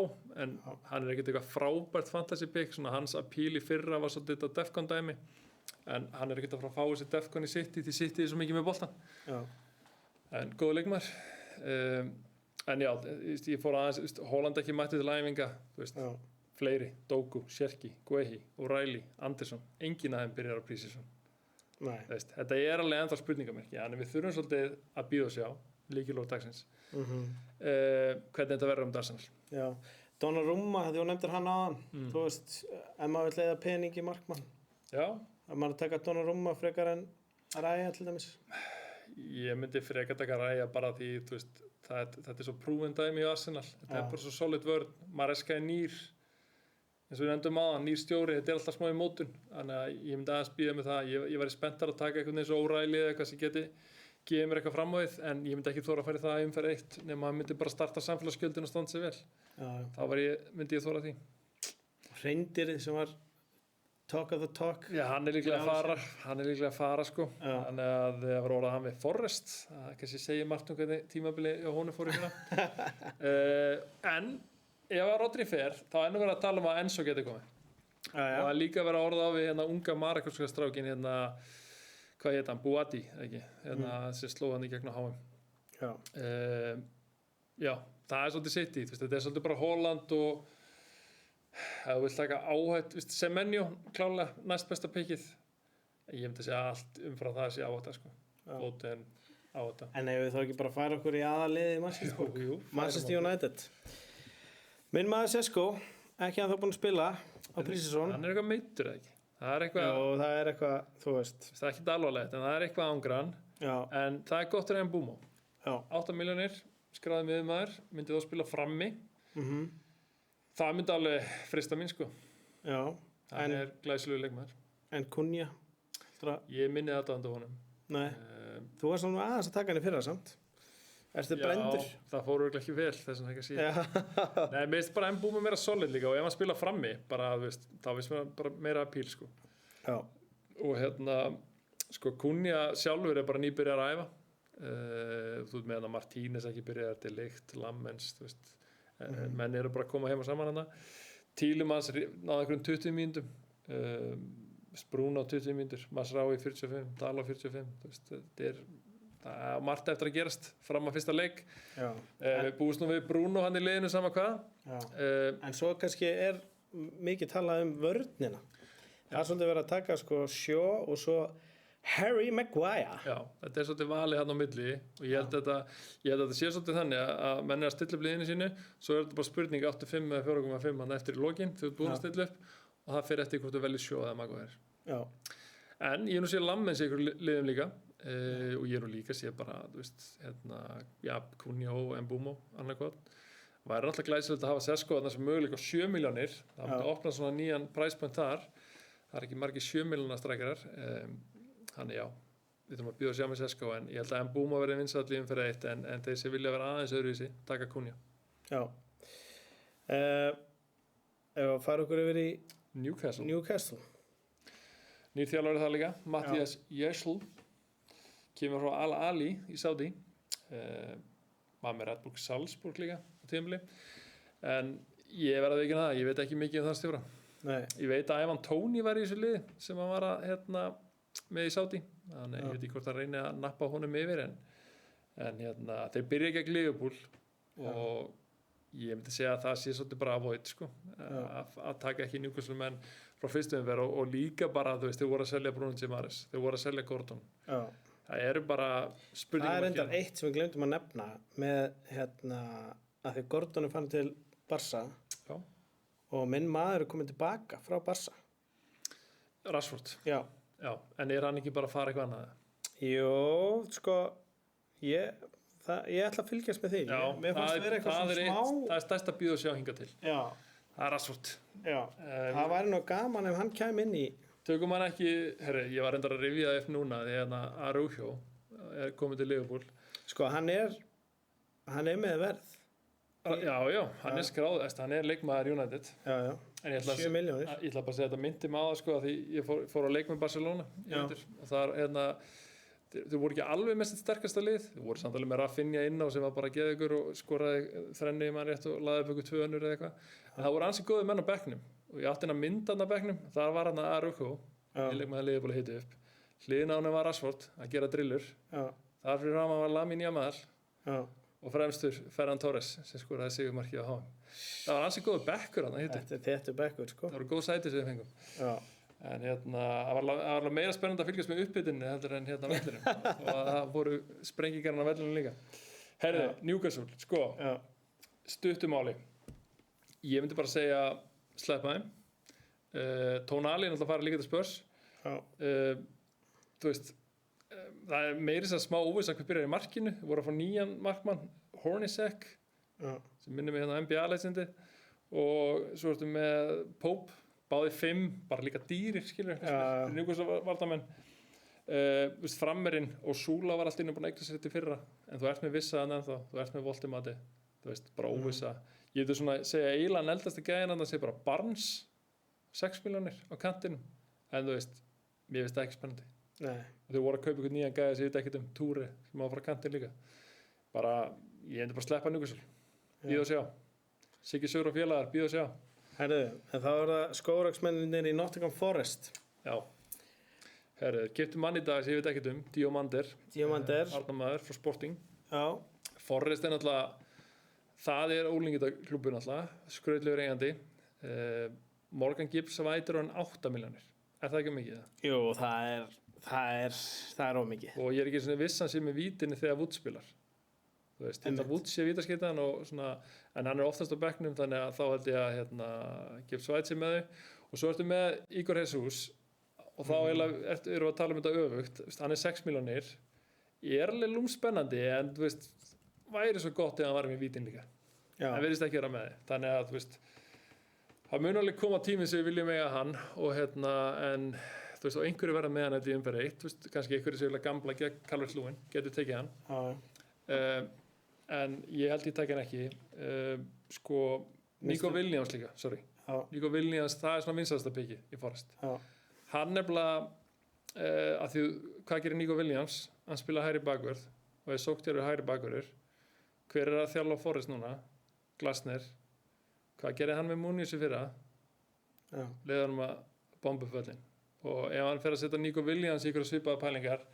en hann ekkert eitthvað frábært fantasy pick, svona hans appeal í fyrra var svolítið þetta Defcon dæmi en hann ekkert að fara að fá þessi Defcon í City því City svo mikið með boltan en góður leikmaður en já, ég fór aðeins Haaland ekki mætti til æfinga fleiri, Doku, Sjerki, Guehi, O'Reilly, Anderson enginn af þeim byrjar á pre-season. Þetta alveg ennþá spurningamerki en við þurfum svolítið að bíða og sjá lykilorð dagsins hvernig þetta verður Arsenal. Já, Donnarumma, þú nefndir hann áðan þú veist, ef maður vill leiða pening í markmann að maður taka Donnarumma frekar en Raya til dæmis. Ég myndi frekar taka Raya bara því þú veist, þetta svo proven dæmi í Arsenal þetta bara svo solid vörn, Maresca nýr eins og við nefndum aðan, nýr stjóri, þetta alltaf smá í mótun þannig að ég myndi aðeins býða með það ég væri spenntar að taka eitthvað eins og O'Reilly eða eitthvað sem geti gefið mér eitthvað fram á við en ég myndi ekki þóra að færi það umferð 1 nema að myndi bara starta samfélagsgjöldin og standa sig vel þá myndi ég þóra því. Hreindýrið sem var talk of the talk hann er líklega að fara sko þannig að það var orðað hann við Forrest það kannski segir margt hvernig tímabili á honum fór í fyrra en ef að Rodri fer, þá ennum verið að tala að Enzo geti komið. Og það líka verið að orða á við unga marakosska strákin hvað heit hann, Boadi, ekki? Sem sló hann í gegn á HM. Já, það er svolítið City, þetta er svolítið bara Haaland og ef þú vilt taka áhætt, Semenyo, klálega næst besta pickið. Ég myndi að segja allt umfram það að sé áhætta, sko. Foden, áhætta. En ef við þá ekki bara færa okkur í aðaliði í Manchester United. Minn maður Sesko, ekki hann þá búinn að spila á pre-season. Hann er eitthvað meiddur eða ekki? Það er eitthvað... Já, það er eitthvað, þú veist. Það er ekki alvarlegt, en það er eitthvað ángrann. Já. En það er gott fyrir Mbeumo. Já. 8 milljónir, skráði miðjumaður, myndi þá spila frammi. Það myndi alveg frista mín, sko. Já. Hann er glæsilegur leikmaður. En Cunha? Ég minni þetta undir honum. Nei. Þú varst svona aðeins að taka hann í fyrra samt. Ertu brendur? Já, það fór örugglega ekki vel þess að það ekki að síða. Nei, mér finnst bara Mbeumo meira solid líka og ef hann spila frammi, bara, þá finnst mér bara meira appeal, sko. Já. Og sko, Cunha sjálfur er bara nýbyrjar að æfa. Þú veit með Martínez ekki byrjar til Ligt, Lammens, þú veist. Menn eru bara að koma heima saman hana. Tielemans náði einhverjum 20 mínútum. Bruno 20 mínútur, Masraoui 45, Dalo 45, þú veist, það er margt eftir að gerast fram að fyrsta leik. Við búist nú við Bruno hann í liðinu sama hvað. En svo kannski er mikið talað vörnina. Það er svolítið verið að taka sko Shaw og svo Harry Maguire. Já, þetta er svolítið valið hann á milli og ég held að þetta sé svolítið þannig að menn er að stilla upp liðinu sínu, svo er þetta bara spurning 8-5 eða 4,5 hann eftir í lokin þegar þú búin að stilla upp og það fyrir eftir hvort þú veljið Shaw eða Maguire. Já. En ég nú sé Lammens í ykkur liðum líka. Og ég líka sé bara, þú veist, Cunha og Mbeumo annarkot. Það er alltaf glæsilegt að hafa Sesko þarna sem möguleika á 7 milljónir. Það myndi að opna svona nýjan price point þar. Það er ekki margir 7 milljóna strækjarar. Þannig já, við þurfum að bíða að sjá með Sesko en ég held að Mbeumo verði vinsæll í umferð 1 en þeir sem vilja vera aðeins öðruvísi taka Cunha. Já. Ef að fara okkur yfir í Newcastle. Nýr þjálfari það líka, Matthias Jesl. Kemur frá Al-Ali í Saudi var með Red Bull Salzburg líka á tímabili en ég verði að veikina það, ég veit ekki mikið þann stjóra. Nei. Ég veit að Ivan Toney var í þessu liði sem hann var að með í Saudi þannig ég veit ekki hvort hann reyni að nappa honum yfir en þeir byrja gegn Liverpool og ég myndi segja að það sé svolítið bara avoid sko að taka ekki Newcastle menn frá fyrstum umferð og líka bara þú veist þeir voru að selja Bruno Gimares, þeir voru að selja Gordon. Já. Það eru bara spurningum. Það er endar eitt sem við glemdum að nefna með að því Gordon er fann til Barca og minn maður er komin tilbaka frá Barca. Rashford. Já. En er hann ekki bara að fara eitthvað annað? Jó, sko ég ætla að fylgjast með því. Já, mér fannst vera eitthvað svona smá. Það er stærsta bíð að sjá hinga til. Já. Það er Rashford. Já. Það væri nú gaman ef hann kæmi inn í. Tökum hann ekki, ég var reyndar að rifja upp núna því Araujo er komið til Liverpool. Sko hann er með verð Já, hann er skráð, hann er leikmaður United. Já. En ég 7 milljónir. Ég ætla bara að segja að þetta myndi mig á það sko, því ég fór að leik með Barcelona í vetur og þar, þau voru ekki alveg mest sterkasta lið, þau voru samt alveg með Rafinha inn á sem var bara geðugur og skoraði þrennu í mann rétt og laði upp ykkur 2 önnur eða eitthvað. En það voru ansi góði menn á bekknum og ég átti hann að mynda hann á bekknum, þar var hann að Araujo, ég leik með það liðið búin að hita upp. Hliðina á hann var Rashford að gera drillur, þar fyrir hann var Lamine Yamal og fremstur Ferran Torres sem skoraði sigurmarkið á HM. Það var ansi góður bekkur hann að hita. Þetta er þéttur bekkur sko. Það voru góð sæti sem við fengum. En það var alveg meira spennandi að fylgjast með uppbytunni heldur en vellinum og það voru sprengingarinn á vellinum líka. Herðu, Newcastle, sko, stuttumáli. Ég myndi bara segja sleppa þeim. Tonali er náttúrulega að fara líka til Spurs. Þú veist, það er meiri sem smá óvissa hver byrjar í markinu. Við vorum að fá nýjan markmann, Hornacek, sem minnir mig NBA-leysindi og svo ertu með Pope. Báði 5, bara líka dýrir, skilur, Newcastle varnarmenn. Frammerinn og Súla var alltaf búin að eigna sér þetta í fyrra, en þú ert með vissa hann ennþá, þú ert með Voltimati, þú veist, bara óvissa. Ég myndi svona segja eiginlega en eldasti gæðin að það sé bara Barnes, 6 milljónir á kantinum, en þú veist, mér finnst það ekki spennandi. Nei. Og þau voru að kaupa einhvern nýjan gæði sem ég veit ekkert Túri, sem á að fara á kantin líka. Bara, ég myndi bara sleppa Newcastle, bíða og sjá. Siggi Sögur og félagar, bíða og sjá. Herðu, en þá það skóraksmenninir í Nottingham Forest. Já. Herðu, keyptu mann í dag sem ég veit ekkert Diomande. Varnarmaður frá Sporting. Já. Forest er náttúrulega, það er ólingitaklúbbur náttúrulega, skrautlegur eigandi. Morgan Gibbs vætir hann 8 milljónir. Er það ekki mikið það? Jú, það er ómikið. Og ég er ekki svona viss hann sem er vítinni þegar Wood spilar. Þú veist, þetta Wood sé vítaskeytan og svona, en hann er oftast á bekknum þannig að þá held ég að Gibbs White sé með þau. Og svo ertu með Igor Jesus og þá erum við að tala um þetta öfugt. Hann er 6 milljónir. Ég er alveg lúmspennandi en þú veist, væri svo gott ef hann var með vítin líka. En virðist ekki vera með þið. Þannig að þú veist, það mun alveg koma tíminn sem við viljum eiga hann og en þú veist, og einhverju verða með hann þetta í umferð 1, þú veist, kannski einhverju sem vilja gamla gegn Calvert-Lewin, getur tekið hann. En ég held ég takk hann ekki. Sko, Nico Williams líka, Nico Williams, það er svona vinsælasta pikið í Forest. Hann nefnilega, að því, hvað gerir Nico Williams? Hann spila hægri bakvörð og er sókntjarfur hægri bakvörður. Hver er að þjálfa Forest núna? Glasner. Hvað gerir hann með Muniz í fyrra? Leiði hann að bomba upp völlin. Og ef hann fer að setja Nico Williams í ykkur svipaða pælingar,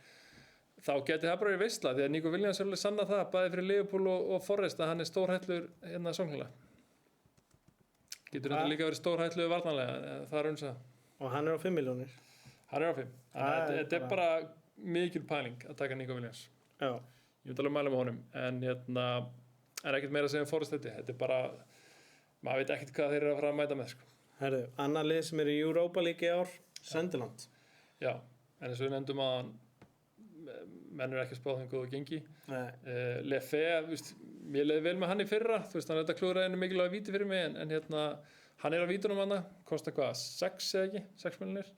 þá geti það bara verið veistla, því að Nico Williams er alveg sanna það, bæði fyrir Liverpool og Forest, að hann er stórhættlur hérna sóknarlega. Getur þetta líka verið stórhættlur varnarlega, það er það. Og hann er á 5 milljónir. Hann er á 5. Þetta er bara mikil pæling að taka Nico Williams. Já. Ég myndi alveg mæla með honum, en ekkert meira að segja Forest þetta er bara, maður veit ekkert hvað þeir eru að fara að mæta með, sko. Herðu, annar lið sem er í Europa League í ár, Sunderland. Já, en eins og við nefndum að menn eru ekki að spá þeim góðu gengi. Lefebvre, mér leiði vel með hann í fyrra, þú veist, hann er þetta klúðraðinu mikilvæg víti fyrir mig, en hann er á vítunum hann, kostar hvað, 6 eða ekki, 6 milljónir.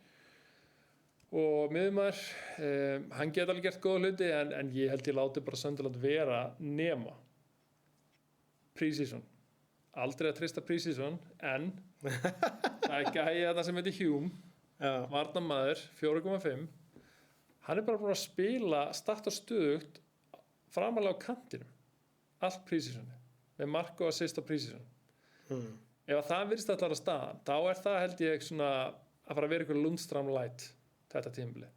Og miðjumaður, hann geti alveg gert góða hluti, en ég held ég láti bara Sunderland vera nema pre-season. Aldrei að treysta pre-season, en það er gæi þarna sem heitir Hume, varnarmaður, 4,5. Hann er bara búin að spila start og stöðugt framalega á kantinum allt pre-seasoni með mark og assist á pre-season. Ef það virðist allar að staðan, þá er það held ég svona að fara að vera ykkur Lundstram light þetta tímabili.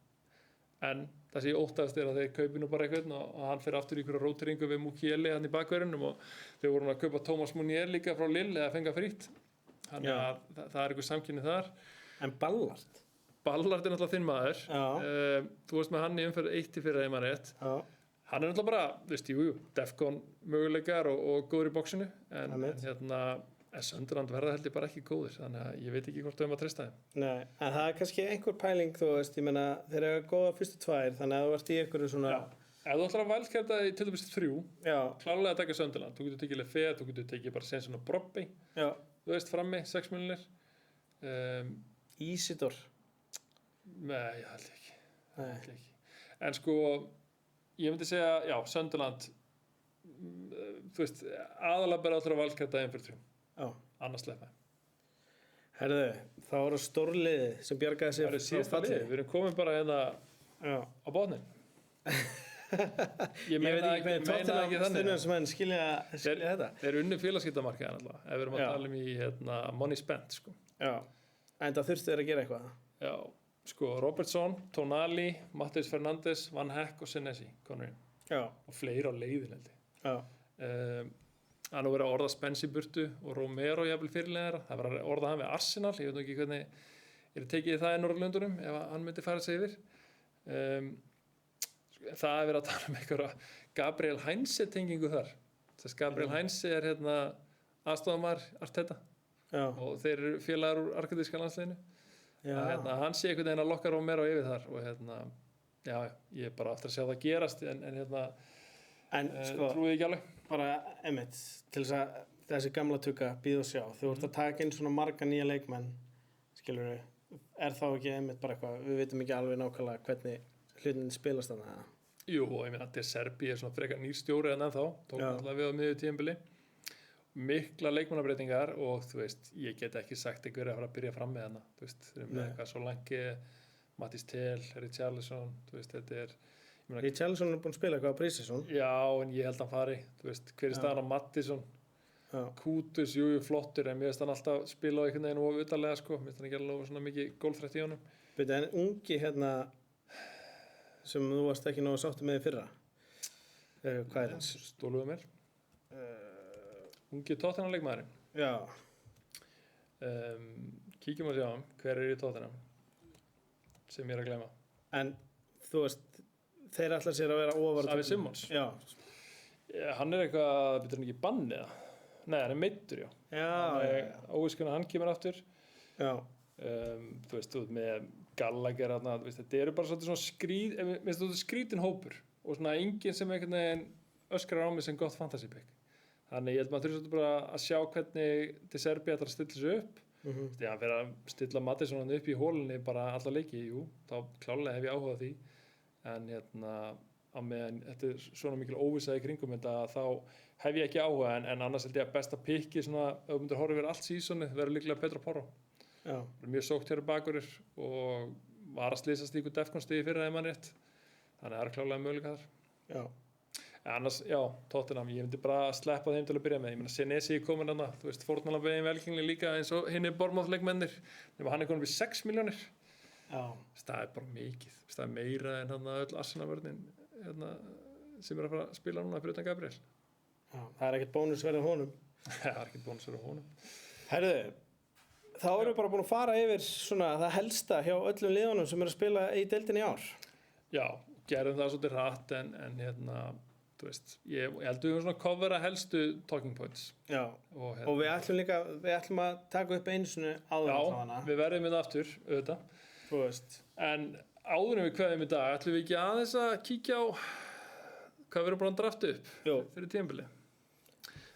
En það sem ég óttast er að þeir kaupi nú bara eitthvað og hann fer aftur í ykkur róteringu við Mukiele hann í bakverðinum og þeir voru að kaupa Thomas Munier líka frá Lille eða fenga frýtt. Þannig að það er ykkur samkynni þar. En Ballard er náttúrulega þinn maður. Þú veist með hann í umferð 1 í fyrra ef maður rétt. Hann er náttúrulega bara, þú veist, Defcon möguleikar og góður í boxinu en Sunderland verða held ég bara ekki góðir þannig að ég veit ekki hvort þau að treysta þeim. Nei, en það er kannski einhver pæling þú veist, ég meina, þeir eru góða fyrstu 2 þannig að þú ert í einhverju svona Ef þú ætlar að vælkæta í til dæmis 3 klárlega að taka Sunderland, þú getur tekið Lefebvre, þú getur tekið bara Svensson og Brobby þú veist frammi, 6 milljónir Isidor Nei, ég held ekki. En sko, ég myndi segja, já, Sunderland þú veist, aðalega bara allra valkvæta einn fyrir 3, Já. annars sleppa. Herðu, þá eru stórliði sem bjargaði sér Það er síðasta liði, við erum komin bara hérna Já. á botnin. Ég Ég veit meina ekki hvernig ekki þannig. stundum skilja þetta. Þeir unnu félagskiptamarkaðan alltaf, ef við erum að Já. tala í hérna, money spent, sko. Já. En það þurftu þeir að gera eitthvað. Já, sko, Robertson, Tonali, Matheus Fernandes, Van Heck og Senesi, konur inn. Já. Og fleiri á leiðin, held ég. Já. Það er nú verið að orða Spence í burtu og Romero jafnvel fyrirlegara. Það var að orða hann við Arsenal, ég veit nú ekki hvernig er tekið það í Norðurlöndunum ef hann myndi fara sig yfir. Það er verið að tala um einhverja Gabriel Heinze tengingu þar. Þess Gabriel Heinze er hérna aðstofamar Arteta Já. og þeir eru félagar úr argentíska landsliðinu. Já. Hann sé einhvern veginn að lokka Romero yfir þar og já, ég er bara aftur að sjá það gerast en En sko, trúið ekki alveg. bara einmitt, til þess að þessi gamla tugga býð og sjá. Þú ert að taka inn svona marga nýja leikmenn, skilur við, er þá ekki einmitt bara eitthvað, við veitum ekki alveg nákvæmlega hvernig hlutin spilast þarna. Jú, og ég meina, De Serbi er svona frekar nýr stjóri en ennþá, tók Já. alltaf við á miðju tímabili. Mikla leikmannabreitingar og þú veist, ég get ekki sagt einhverju að fara að byrja fram með hana. Þú veist, þeir eru með eitthvað Solanke, Matthijs Tel, Richarlison, þú veist, þetta er... Richarlison er búinn að spila eitthvað á Prísisson. Já, en ég held að hann fari, þú veist, hver er staðan á Mattisson? Já. Kútus, jú, flottur, en mér finnst hann alltaf spila á einhvern veginn og utalega, sko. Mér finnst hann ekki alveg svona mikið gólfrætt í honum. Byrju, en ungi hérna sem þú varst ekki nógu sáttur með í fyrra. Hvað er hans? Stóluðu mér. Ungi Tottenham leikmaðurinn. Já. Kíkjum að sjá hver er í Tottenham sem ég er að gleyma. En þú veist, þeir ætla sér að vera ofar. Xavi Simons. Já. Hann er eitthvað, betur hann ekki bannið það? Nei, hann er meiddur, já. Óvískun að hann kemur aftur. Já. Þú veist, þú veist, með Gallagher, þú veist, þetta eru bara svona skrítin hópur og svona enginn sem einhvern veginn öskrar á mig sem gott fantasy pick. Þannig ég held maður þurfum bara að sjá hvernig De Serbi ætlar að stilla sig upp. Þegar hann fyrir að stilla Mattisson upp í hólunni bara alla leiki, jú, þá klálega hef ég áhuga á því. En á meðan þetta er svona mikil óvissa í kringum þetta, þá hef ég ekki áhuga, en annars held ég að besta pikki svona, ef þú myndir horfa yfir allt sísoni, verður líklega Pedro Porro. Já. Mjög sókt hér bakurir og var að slysast í ykkur defkonstigi fyrir þeim hann rétt. Þannig það er klálega möguleika þar. Já. Annars, já, Tottenham, ég myndi bara sleppa þeim til að byrja með. Ég meina, Senesi er komin hana, þú veist, fórnalambegin velkingli líka eins og hinn er Bournemouth-leikmennir. Nefnum hann er komin við 6 milljónir. Já. Það er bara mikið. Það er meira en hann öll Arsenal-vörnin sem er að fara að spila núna fyrir utan Gabriel. Já. Það er ekkert bónusverðið honum. Það er ekkert bónusverðið honum. Herðu, þá erum við bara búin að fara yfir svona það helsta hjá öllum liðunum sem eru að spila í deildinni í ár. Já, gerðum það svolítið hratt en þú veist, ég held að við höfum svona covera helstu talking points. Já, og við ætlum að taka upp einu svona áður á hana. Já, við verðum þetta aftur, auðvitað. Þú veist. En áður en við kveðum í dag, ætlum við ekki aðeins að kíkja á hvað við erum búin að drafta upp fyrir tímabili.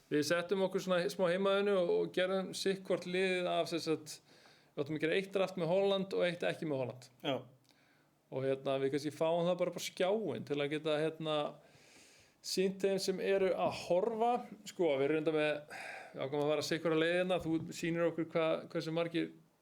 Við settum okkur svona smá heimaðinu og gerðum sikkvort liðið af þess að við áttum að gera 1 draft með Holland og 1 ekki með Holland. Já. Og við kannski fáum það bara skjáin til að geta sýnt þeim sem eru að horfa. Sko, við erum við ákvæmum að vera sikkvara leiðina. Þú sýnir okkur hversu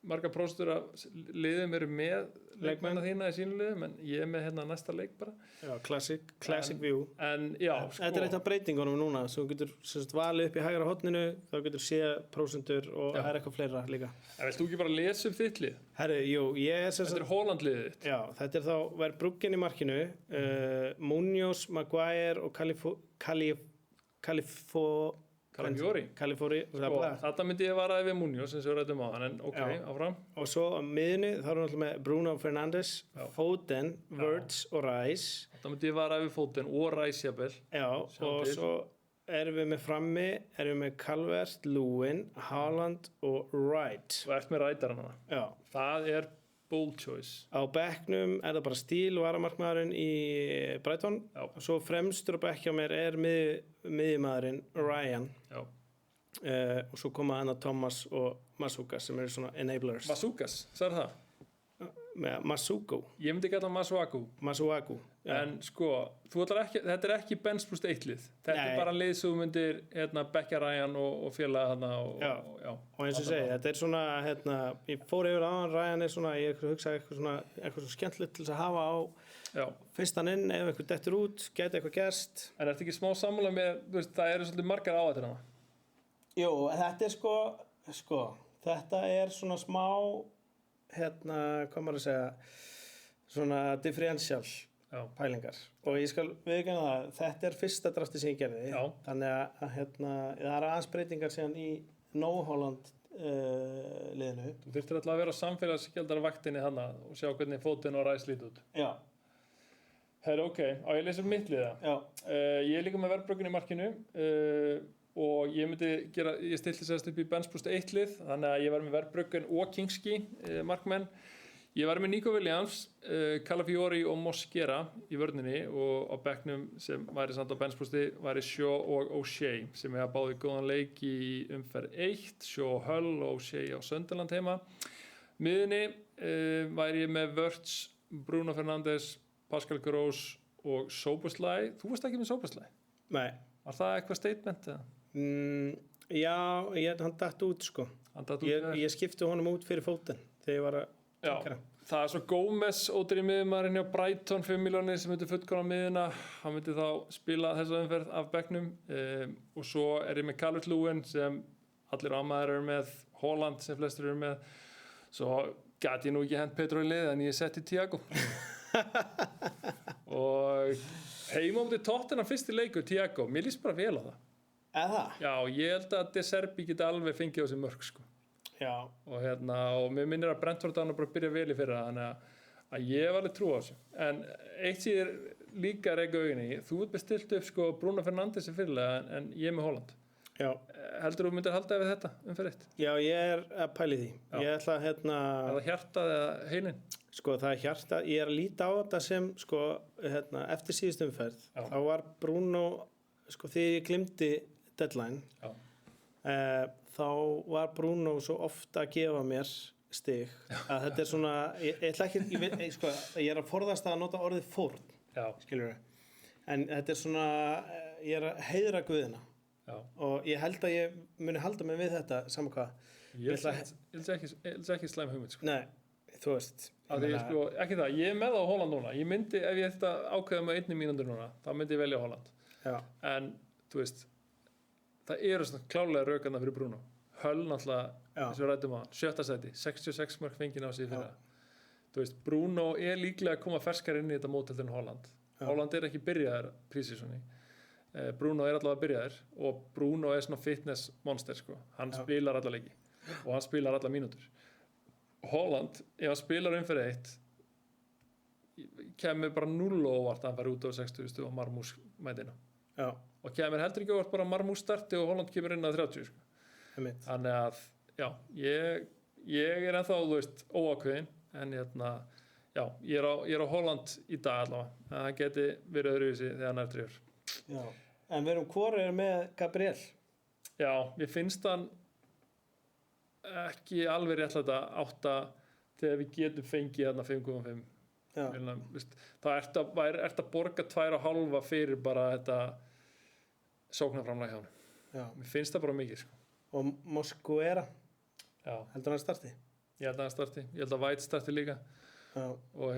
marga prósentur af liðum eru með leikmennar þína í sínu liðum, en ég er með næsta leik bara. Já, classic view. En já, sko. Þetta er eitt af breytingunum núna, svo þú getur valið upp í hægra horninu, þá getur séð prósentur og það er eitthvað fleira líka. En vilt þú ekki bara lesa upp þitt lið? Herri, jú, Þetta er Holland-liðið þitt. Já, þetta er þá verið Bruggen í markinu, Munoz, Maguire og Californi. Sko, þetta myndi ég vara við Munoz sem við ræddum á hann, en ok, áfram. Og svo á miðinu þá erum við alltaf með Bruno Fernandes, Foden, Wirtz og Rice. Þetta myndi ég vara við Foden og Rice jafnvel. Já, og svo erum við með frammi, erum við með Calvert, Lewin, Haaland og Wright. Og ert með rætarinn hana. Já. Það er bold choice. Á bekknum er það bara Stíl, varamarkmaðurinn í Brighton. Já. Og svo fremstur á bekk hjá mér er miðjumaðurinn Ryan. Já. Og svo koma hana Thomas og Masukas sem eru svona enablers. Masukas, sagði það? Masuku. Ég myndi kalla Masuaku. Masuaku. En sko, þetta er ekki Benz plus 1 lið. Þetta Nei. er bara lið sem þú myndir Bekkja Ryan og félaga þarna og eins og segi, þetta er svona ég fór yfir aðan, Ryan er svona ég hugsaði eitthvað svo skemmtilegt til þess að hafa á fyrstan inn ef eitthvað dettur út, gæti eitthvað gerst. En ertu ekki smá sammála með, þú veist, það eru svolítið margar áættir hana? Jú, þetta er sko þetta er svona smá hvað maður að segja svona differential pælingar og ég skal viðurkenna það, þetta er fyrsta drafti sem ég gerði. Þannig að það er aðeins breytingar síðan í No Holland liðinu. Þú þurftir alltaf að vera á samfélagsgjaldara vaktinni hana og sjá hvernig fótinn og ræs lít út. Já. Herra, ok, á ég lesa mitt liða. Ég er líka með verðbrökun í markinu og ég stilti sérst upp í Benz plus 1 lið, þannig að ég var með verðbrökun og Kingski markmenn. Ég var með Nico Williams, Calafiori og Mosquera í vörninni og á bekknum sem væri samt á Benz plus 1 væri Shaw og O'Shea sem hefði báði góðan leik í umferð 1, Shaw og Hull og O'Shea á Sunderland heima. Miðinni væri ég með Wirtz, Bruno Fernandes, Pascal Gross og Szoboszlai. Þú varst ekki með Szoboszlai? Nei. Var það eitthvað statement eða? Já, hann datt út sko. Ég skipti honum út fyrir fótinn þegar ég var að það er svo Gómez ódýri miðjumaðurinn hjá Brighton 5 milljónir sem myndi fullkomna miðjuna, hann myndi þá spila þessa umferð af bekknum og svo er ég með Calvert-Lewin sem allir ámaður eru með, Holland sem flestir eru með, svo gæti ég nú ekki hent Pedro í lið en ég setti Thiago og heima út í Tottenham fyrsti leikur Thiago, mér líst bara vel á það. Eða? Já, ég held að De Serbi geti alveg fengið á sig mörk sko. Já. Og mér minnir að Brentford hann bara byrja vel í fyrra þannig að ég var alveg trú á þessu en eitt sem ég er líka að reka auginni þú ert bestilt upp sko Bruno Fernandes fyrirlega en ég með Holland. Já. Heldur þú myndir halda við þetta umferð 1? Já, ég er að pæli því. Ég ætla að Er það hjartað eða heilinn? Sko það er hjartað, ég er að líta á þetta sem sko eftir síðust umferð þá var Bruno sko þegar ég glimti deadline þá var Bruno svo ofta að gefa mér stig að þetta er svona ég er að forðast að nota orðið fórn skilur en þetta er svona ég er að heiðra Guðina og ég held að ég muni halda mig við þetta saman hvað ég held ekki slæm hugmynd sko. Nei, þú veist ekki það, ég er með á Holland núna ég myndi, ef ég ætti að ákveða með 1 mínútur núna þá myndi ég velja Holland en þú veist það eru svona klálega rökarna fyrir Bruno Hull náttúrulega, eins og við ræddum á 7. sæti, 66 mörk fengin á sig fyrir það. Þú veist, Bruno er líklega að koma ferskar inn í þetta mót heldur en Holland. Holland er ekki byrjaður prísísoni. Bruno er allavega byrjaður og Bruno er svona fitness monster sko. Hann spilar alla leiki og hann spilar alla mínútur. Holland, ef hann spilar umfyrir 1 kemur bara 0 óvart að hann fær út á 60 og Marmús mætina. Og kemur heldur ekki óvart bara Marmús starti og Holland kemur inn að 30 sko. Þannig að ég er ennþá þú veist óákveðin en ég er á Holland í dag allavega en það geti verið öðruvísi þegar hann er 3 ár. En við erum hvorir með Gabriel? Já, ég finnst hann ekki alveg réttlæta 8 þegar við getum fengið þarna 5,5 þá ert að borga 2,5 fyrir bara þetta sóknarframlag hjá hann mér finnst það bara mikið sko. Og Mosquera heldur hann starti? Ég held að hann starti, ég held að White starti líka og og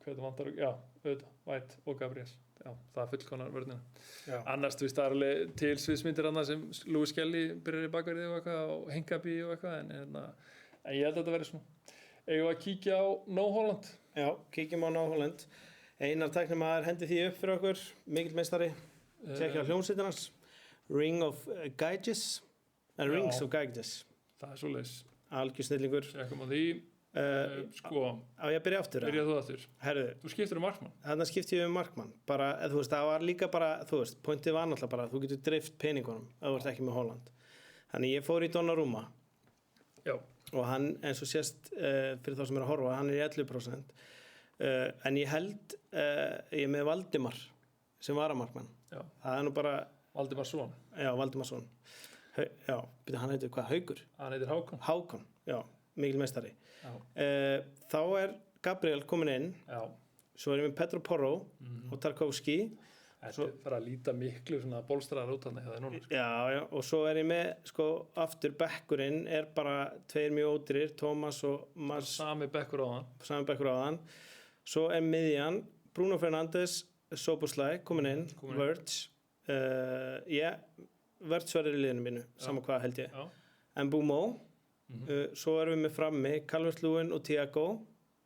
hvað það vantar auðvitað, White og Gabriel það er fullkonar vörnina annars þú veist það er alveg til sviðsmyndir annars sem Lewis Kelly byrjar í bakverði og eitthvað og Hinkaby og eitthvað en ég held að þetta verði svona eigum við að kíkja á No Holland? Já, kíkjum á No Holland Einar tæknimaður hendi því upp fyrir okkur mikill meistari, tekja á hljómsveitin hans Rings of Gyges það er svoleiðis algjör snillingur Tjekkum á því sko á ég að byrja aftur byrja þú aftur Herðu, þú skiptir markmann þarna skipti ég markmann bara, þú veist, það var líka bara þú veist, pointið var náttúrulega bara þú getur dreift peningunum ef þú ert ekki með Holland þannig ég fór í Donnarumma og hann eins og sést fyrir þá sem er að horfa, hann er í 11% en ég held ég er með Valdimar sem varamarkmann það er nú bara Valdimarsson Valdimarsson hann heitir hvað, Haukur? Hann heitir Hákon, já, mikil meistari þá er Gabriel komin inn, Já. svo er ég með Pedro Porro og Tarkovski. Þetta er fara að líta miklu svona bólstraðar út hann eða núna. Sko. Já, og svo er ég með, sko, aftur bekkurinn er bara tveir mjög ódýrir, Thomas og Mars, Sami bekkur á hann. sami bekkur á þann. Svo er miðjan, Bruno Fernandes, Szoboszlai, komin inn, Wirtz. Wirtz verður í liðinu mínu, sama hvað held ég. Já. Mbeumo, svo erum við með frammi, Calvert-Lewin og Thiago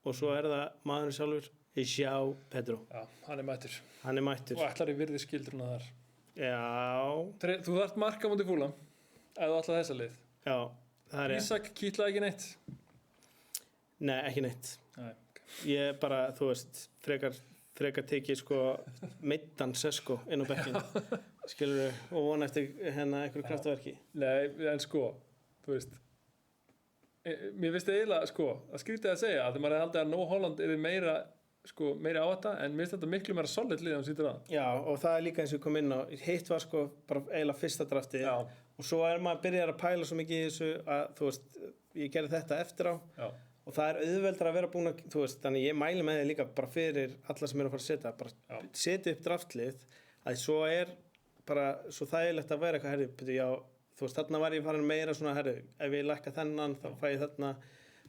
og svo er það maðurinn sjálfur, João Pedro. Já, hann er mættur. Hann er mættur. Og ætlar í virðisskildruna þar. Já, Þú þarft marka mútið Fúlam, ef þú ætlar þessa lið. já, það er ég. Ísak kýtlaði ekki neitt. Nei, ekki neitt. Nei. Ég bara, þú veist, frekar tekið sko meiddan Sesko inn á bekkinn, skilur og vona eftir einhverju kraftaverki. Nei, en sko, þú veist, mér finnst eiginlega, sko, að skrítið að segja að maður hefði haldið að No Holland er meira á þetta, en mér finnst þetta miklu meira solid lið en sýtur að. Já, og það er líka eins og við komum inn á, hitt var sko bara eiginlega fyrsta draftið og svo er maður að byrja að pæla svo mikið í þessu að, þú veist, ég gerði þetta eftir á. Já. Og það er auðveldar að vera búin að, þú veist, þannig ég mæli með þið líka bara fyrir alla sem eru að fara að setja, bara setja upp draftlið, að svo er bara svo þægilegt að vera eitthvað, herri, já, þú veist, þarna var ég farin meira svona, herri, ef ég lækka þennan, þá fæ ég þarna,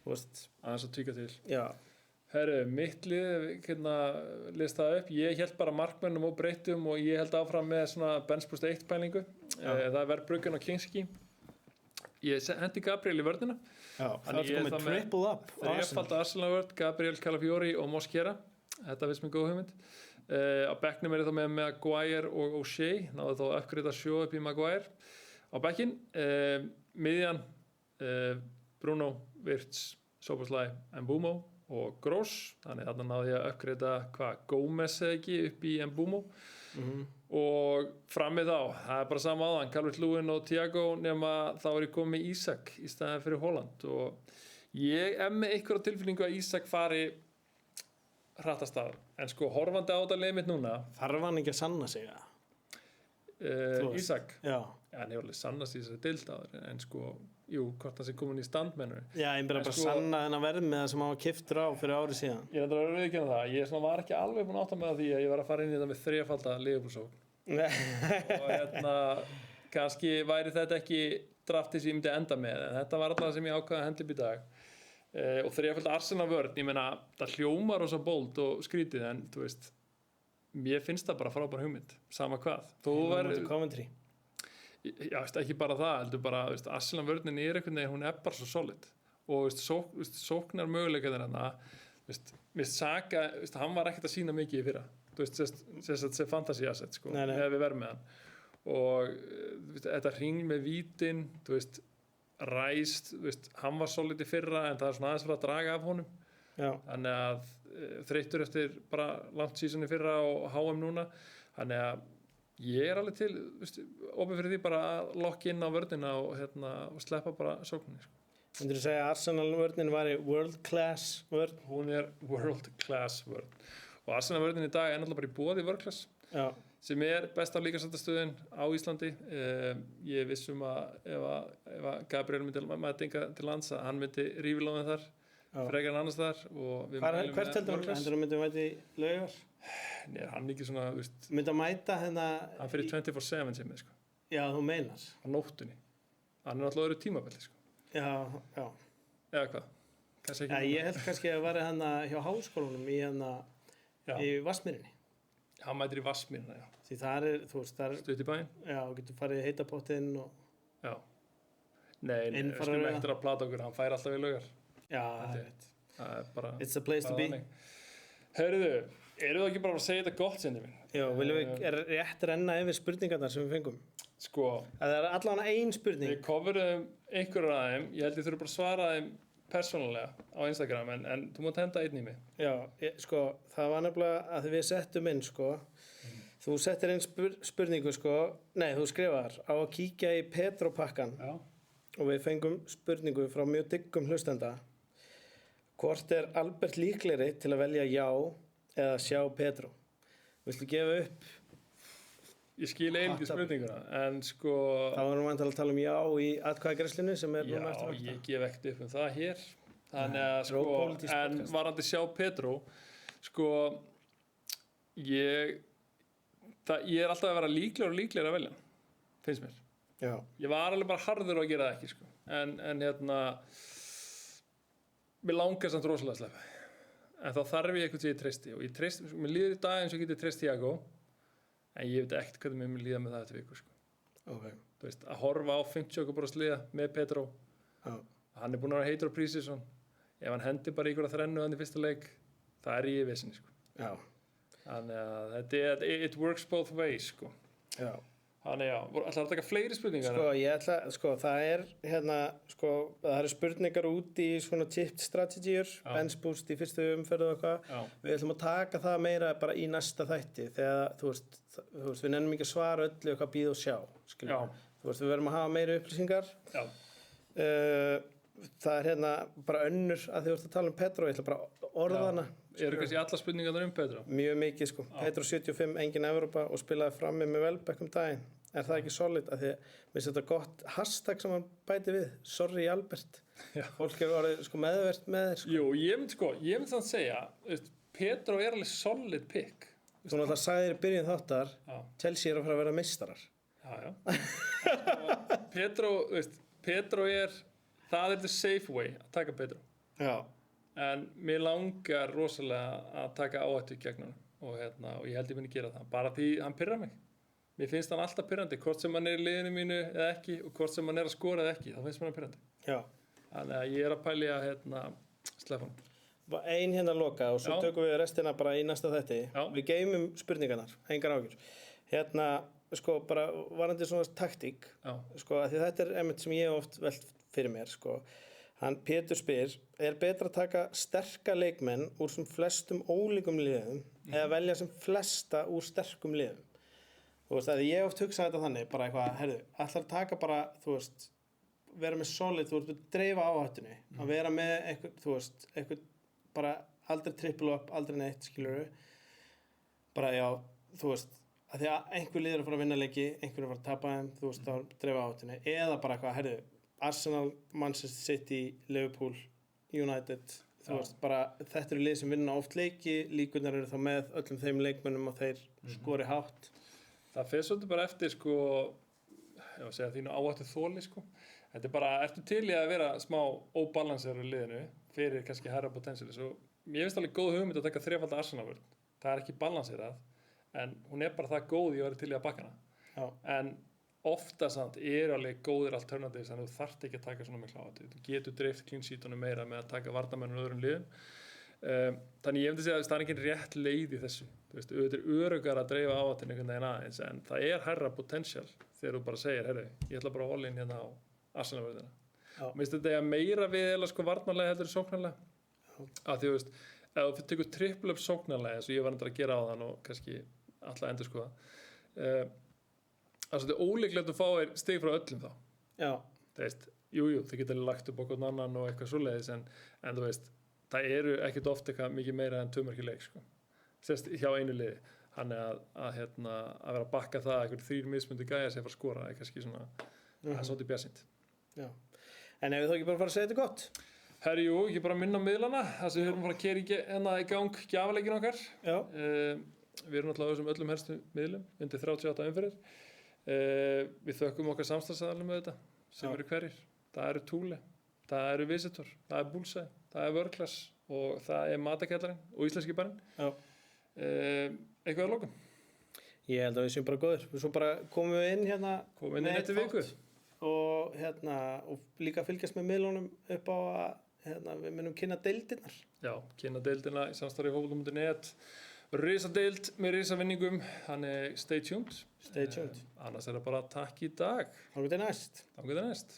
þú veist. Aðeins að tvíka til. Já. Herru, mitt lið, hérna, listaði upp, ég held bara markmennum og breytum og ég held áfram með svona benchboost 1 pælingu, það er Verbruggen og Kingski. Ég hendi Gabriel í vörnina. Já, það er komið triple up. Þrefald Arsenal vörn, Gabriel Calafiori og Mosquera. Þetta finnst mér góð hugmynd. Á bekknum er ég þá með Maguire og O'Shea. Náðu þá að uppgreita sjó upp í Maguire. Á bekkinn, miðjan, Bruno, Wirtz, Szoboszlai, Mbeumo og Gross. Þannig þarna náðu ég að uppgreita Gómez eða ekki upp í Mbeumo. Og frammi þá, það er bara sama áðan, Calvert-Lewin og Thiago, nema þá er ég komið með Ísak í staðinn fyrir Holland og ég með einhverja tilfinningu að Ísak fari hrattast af, en sko horfandi á þetta lið mitt núna. Þarf hann ekki að sanna sig það? Ísak? Já. Hann hefur alveg sannast í þessari deild á þér, en sko, jú, hvort það sé komin í standmennur. Já, ég bara sanna þennan verðmiða sem hann var keyptur á fyrir ári síðan. Ég er að viðurkenna það, ég var ekki alveg búinn að átta með því að ég var að fara inn í þetta með þrefalda Liverpool-sókn. Og kannski væri þetta ekki draftið sem ég myndi enda með, en þetta var alltaf sem ég ákvaði að henda upp í dag. Og þrefalda Arsenal vörn, ég meina, það hljómar og svo bold og skrítið, en þú veist, mér finnst það bara frábær hugmynd, sama hvað. Já, ekki bara það, heldur bara, Arsenal vörnin er einhvern veginn, hún er bara svo solid og sóknar möguleika þarna, mér Saka, hann var ekkert að sína mikið í fyrra, þessi fantasy asset, sko, ef við verðum með hann og þetta hring með vítin, ræst, hann var solid í fyrra en það er svona aðeins fyrir að draga af honum. Já. Þannig að þreyttur eftir bara langt season í fyrra og HM núna, þannig að ég er alveg til, opið fyrir því bara að lokka inn á vörnina og sleppa bara sókninni. Sko. Myndirðu segja að Arsenal-vörnin var world class vörn? Hún er world class vörn. Og Arsenal-vörnin í dag er náttúrulega bara í boði world class, sem er besta líkasættastöðin á Íslandi. Ég vissum að ef Gabriel myndi mæta til lands að hann myndi rífilóðin þar, frekar en annars þar. Hvert heldur hann myndi mæta í Laugar? Nei, hann ekki svona, myndi að mæta hann fyrir 24/7 sem sko. Já, þú meinar á nóttunni, hann er alltaf öðru tímabelli sko. Já eða hvað? Ég held kannski að vera hjá háskólanum í Vatnsmýrinni. Hann mætir í Vatnsmýrina, já. Því það er, þú veist, stutt í bæinn. Já, og getur farið í heita pottinn og já. Nei, skulum eftir að plata okkur, hann fær alltaf í Laugar. Já, það er bara it's a place to be. Heyrðu, eru þú ekki bara að segja þetta gott, Sindri minn? Já, viljum við rétt renna yfir spurningarnar sem við fengum? Sko, það er allavega ein spurning. Við coverum einhverjar af þeim, ég held ég þurfi bara að svara þeim persónulega á Instagram, en þú mátt henda einn í mig. Já, sko, það var nefnilega að við settum inn, sko, þú settir inn spurningu, sko, nei, þú skrifar á að kíkja í Petro-pakkan og við fengum spurningu frá mjög dyggum hlustenda. Hvort er Albert líklegri til að velja já eða sjá Pedro? Viltu gefa upp? Ég skil einnig spurninguna, en sko... Þá erum við að tala um já í atkvæðagreiðslunni sem er núna eftir. Já, ég gef ekkert upp það hér. Þannig að sko, Pólitískt en podcast. varandi sjá Pedro, sko, ég er alltaf að vera líklegur og líklegur að velja, finnst mér. Já. Ég var alveg bara harður að gera það ekki, sko. En mér langar samt rosalega að sleppa. En þá þarf ég eitthvað sem ég treysti. Og ég treysti, mér líður í dag eins og ég geti treyst Thiago, en ég veit ekkert hvernig mér líða með það eftir viku, sko. Ok. Þú veist, að horfa á 50 okkur bara sliða með Pedro. Já. Hann er búinn að vera heitur á prísisson. Ef hann hendi bara ykkur að þrennu hann í fyrsta leik, það er ég í vesinni, sko. Já. Þannig að þetta it works both ways, sko. Já. Þannig já, ætlar að taka fleiri spurningar? Sko, ég ætla, sko, það er það eru spurningar út í svona tipped strategíur, bench boost í fyrstu umferð og eitthvað. Já. Við ætlum að taka það meira bara í næsta þætti þegar, þú veist, við nennum ekki að svara öllu eitthvað býð og sjá, skiljum. Þú veist, við verðum að hafa meira upplýsingar. Já. Það er bara önnur að þú ert að tala um Pedro, ég ætla bara að orða hana. Eru kannski alla spurningarnar Pedro? Mjög mikið, sko. Pedro 75, engin Evrópa og spilaði frammi með Welbeck daginn. Er það ekki solid? Af því að mér finnst þetta gott hashtag sem hann bæti við. Sorry Albert. Já. Fólk er orðið meðvert með þér, sko. Jú, ég myndi þannig segja, veist, Pedro er alveg solid pick. Þú náttúrulega sagðir í byrjun þáttar, Chelsea er að fara að vera meistarar. Já. Pedro það er the safe way að taka Pedro. Já. En mér langar rosalega að taka áhættu gegn hann og ég held ég muni gera það. Bara því hann pirrar mig. Mér finnst hann alltaf pirrandi, hvort sem hann er í liðinu mínu eða ekki og hvort sem hann er að skora eða ekki, þá finnst mér hann pirrandi. Já. Þannig að ég er að pæli að sleppa hann. Ein loka og svo tökum við restina bara í næsta þætti. Já. Við geymum spurningarnar, engar áhyggjur. Sko, bara varandi svona taktík, sko, af því þetta er einmitt sem ég oft velt fyrir mér, sko. Pétur spyr, er betra að taka sterka leikmenn úr sem flestum ólíkum liðum eða velja sem flesta úr sterkum liðum? Þú veist, að ég oft hugsaði þetta þannig, bara eitthvað, heyrðu, ætlar að taka bara, þú veist, vera með solid, þú veist, að dreifa áhættunni, að vera með eitthvað, þú veist, eitthvað, bara aldrei triple up, aldrei neitt, skilurðu, bara, já, þú veist, að því að einhver liður að fara að vinna leiki, einhver að fara að tapa þeim, þú veist, að dreifa áhættunni, eða bara eitthvað, heyrðu, Arsenal, Manchester City, Liverpool, United, þú veist, bara þetta eru lið sem vinna oft leiki, líkurnar eru þá með öllum þeim leikmönnum og þeir skori hátt. Það fer svolítið bara eftir, sko, ég var að segja þínu áhættu þoli, sko. Þetta er bara, ertu til í að vera smá óbalanserar í liðinu fyrir kannski hærra potential. Svo ég finnst alveg góð hugmynd að taka þrefalda Arsenal-vörn. Það er ekki balanserað, en hún er bara það góð í að vera til í að baka hana. Já. En ofta samt alveg góðir alternatives, þannig að þú þarft ekki að taka svona mikla áhættu. Þú getur dreift clean sheetunum meira með að taka varnarmennum öðrum liðum. Þannig ég myndi segja að það er ekki rétt leið í þessu. Þú veist, auðvitað er öruggara að dreifa áhættinu einhvern veginn aðeins, en það er hærra potential þegar þú bara segir, heyrðu, ég ætla bara að all in hérna á Arsenal-vörðina. Mér finnst þetta meira við eða sko varnarlega heldur sóknarlega. Að því, þú veist, ef þú tekur triple up sóknarlega, eins og ég var að gera á þann og kannski alltaf endur skoða, þetta er ólíklegt að fá þér stig frá öllum þá. Já. Það veist, jú, þið getur lagt upp okkur annan og eitthvað svoleiðis, en þú veist, það eru ekkert oft eitthvað mikið meira en 2 mörk í leik, sko. Sérst hjá einu liði. Þannig að vera að bakka það að 3 mismundi gæja sem fara að skora er kannski svona, það er svolítið bjasint. Já. En ef við þá ekki bara fara að segja þetta gott? Herri, jú, ekki bara minna á miðlana, þar sem við erum að fara að keyra í gang gjafaleikinn okkar. Já. Við erum náttúrulega á þessum öllum helstu miðlum, undir 38 umferðir. Við þökkum okkar samstarfsaðilum með þetta, sem eru hverjir. Það eru Thule, það eru Visitor, það er Bullseye, það er World-Class og það er Matakjallarinn og Íslenski barinn. Já. Eitthvað að lokum? Ég held að við séum bara góðir. Svo bara komum við inn hérna komum inn eftir viku og líka fylgjast með miðlunum upp á að við munum kynna deildirnar. Já, kynna deildina í samstarfi fótbolti.net. Risadeild með risavinningum, þannig stay tuned. Stay tuned. Annars er það bara takk í dag. Þangað til næst.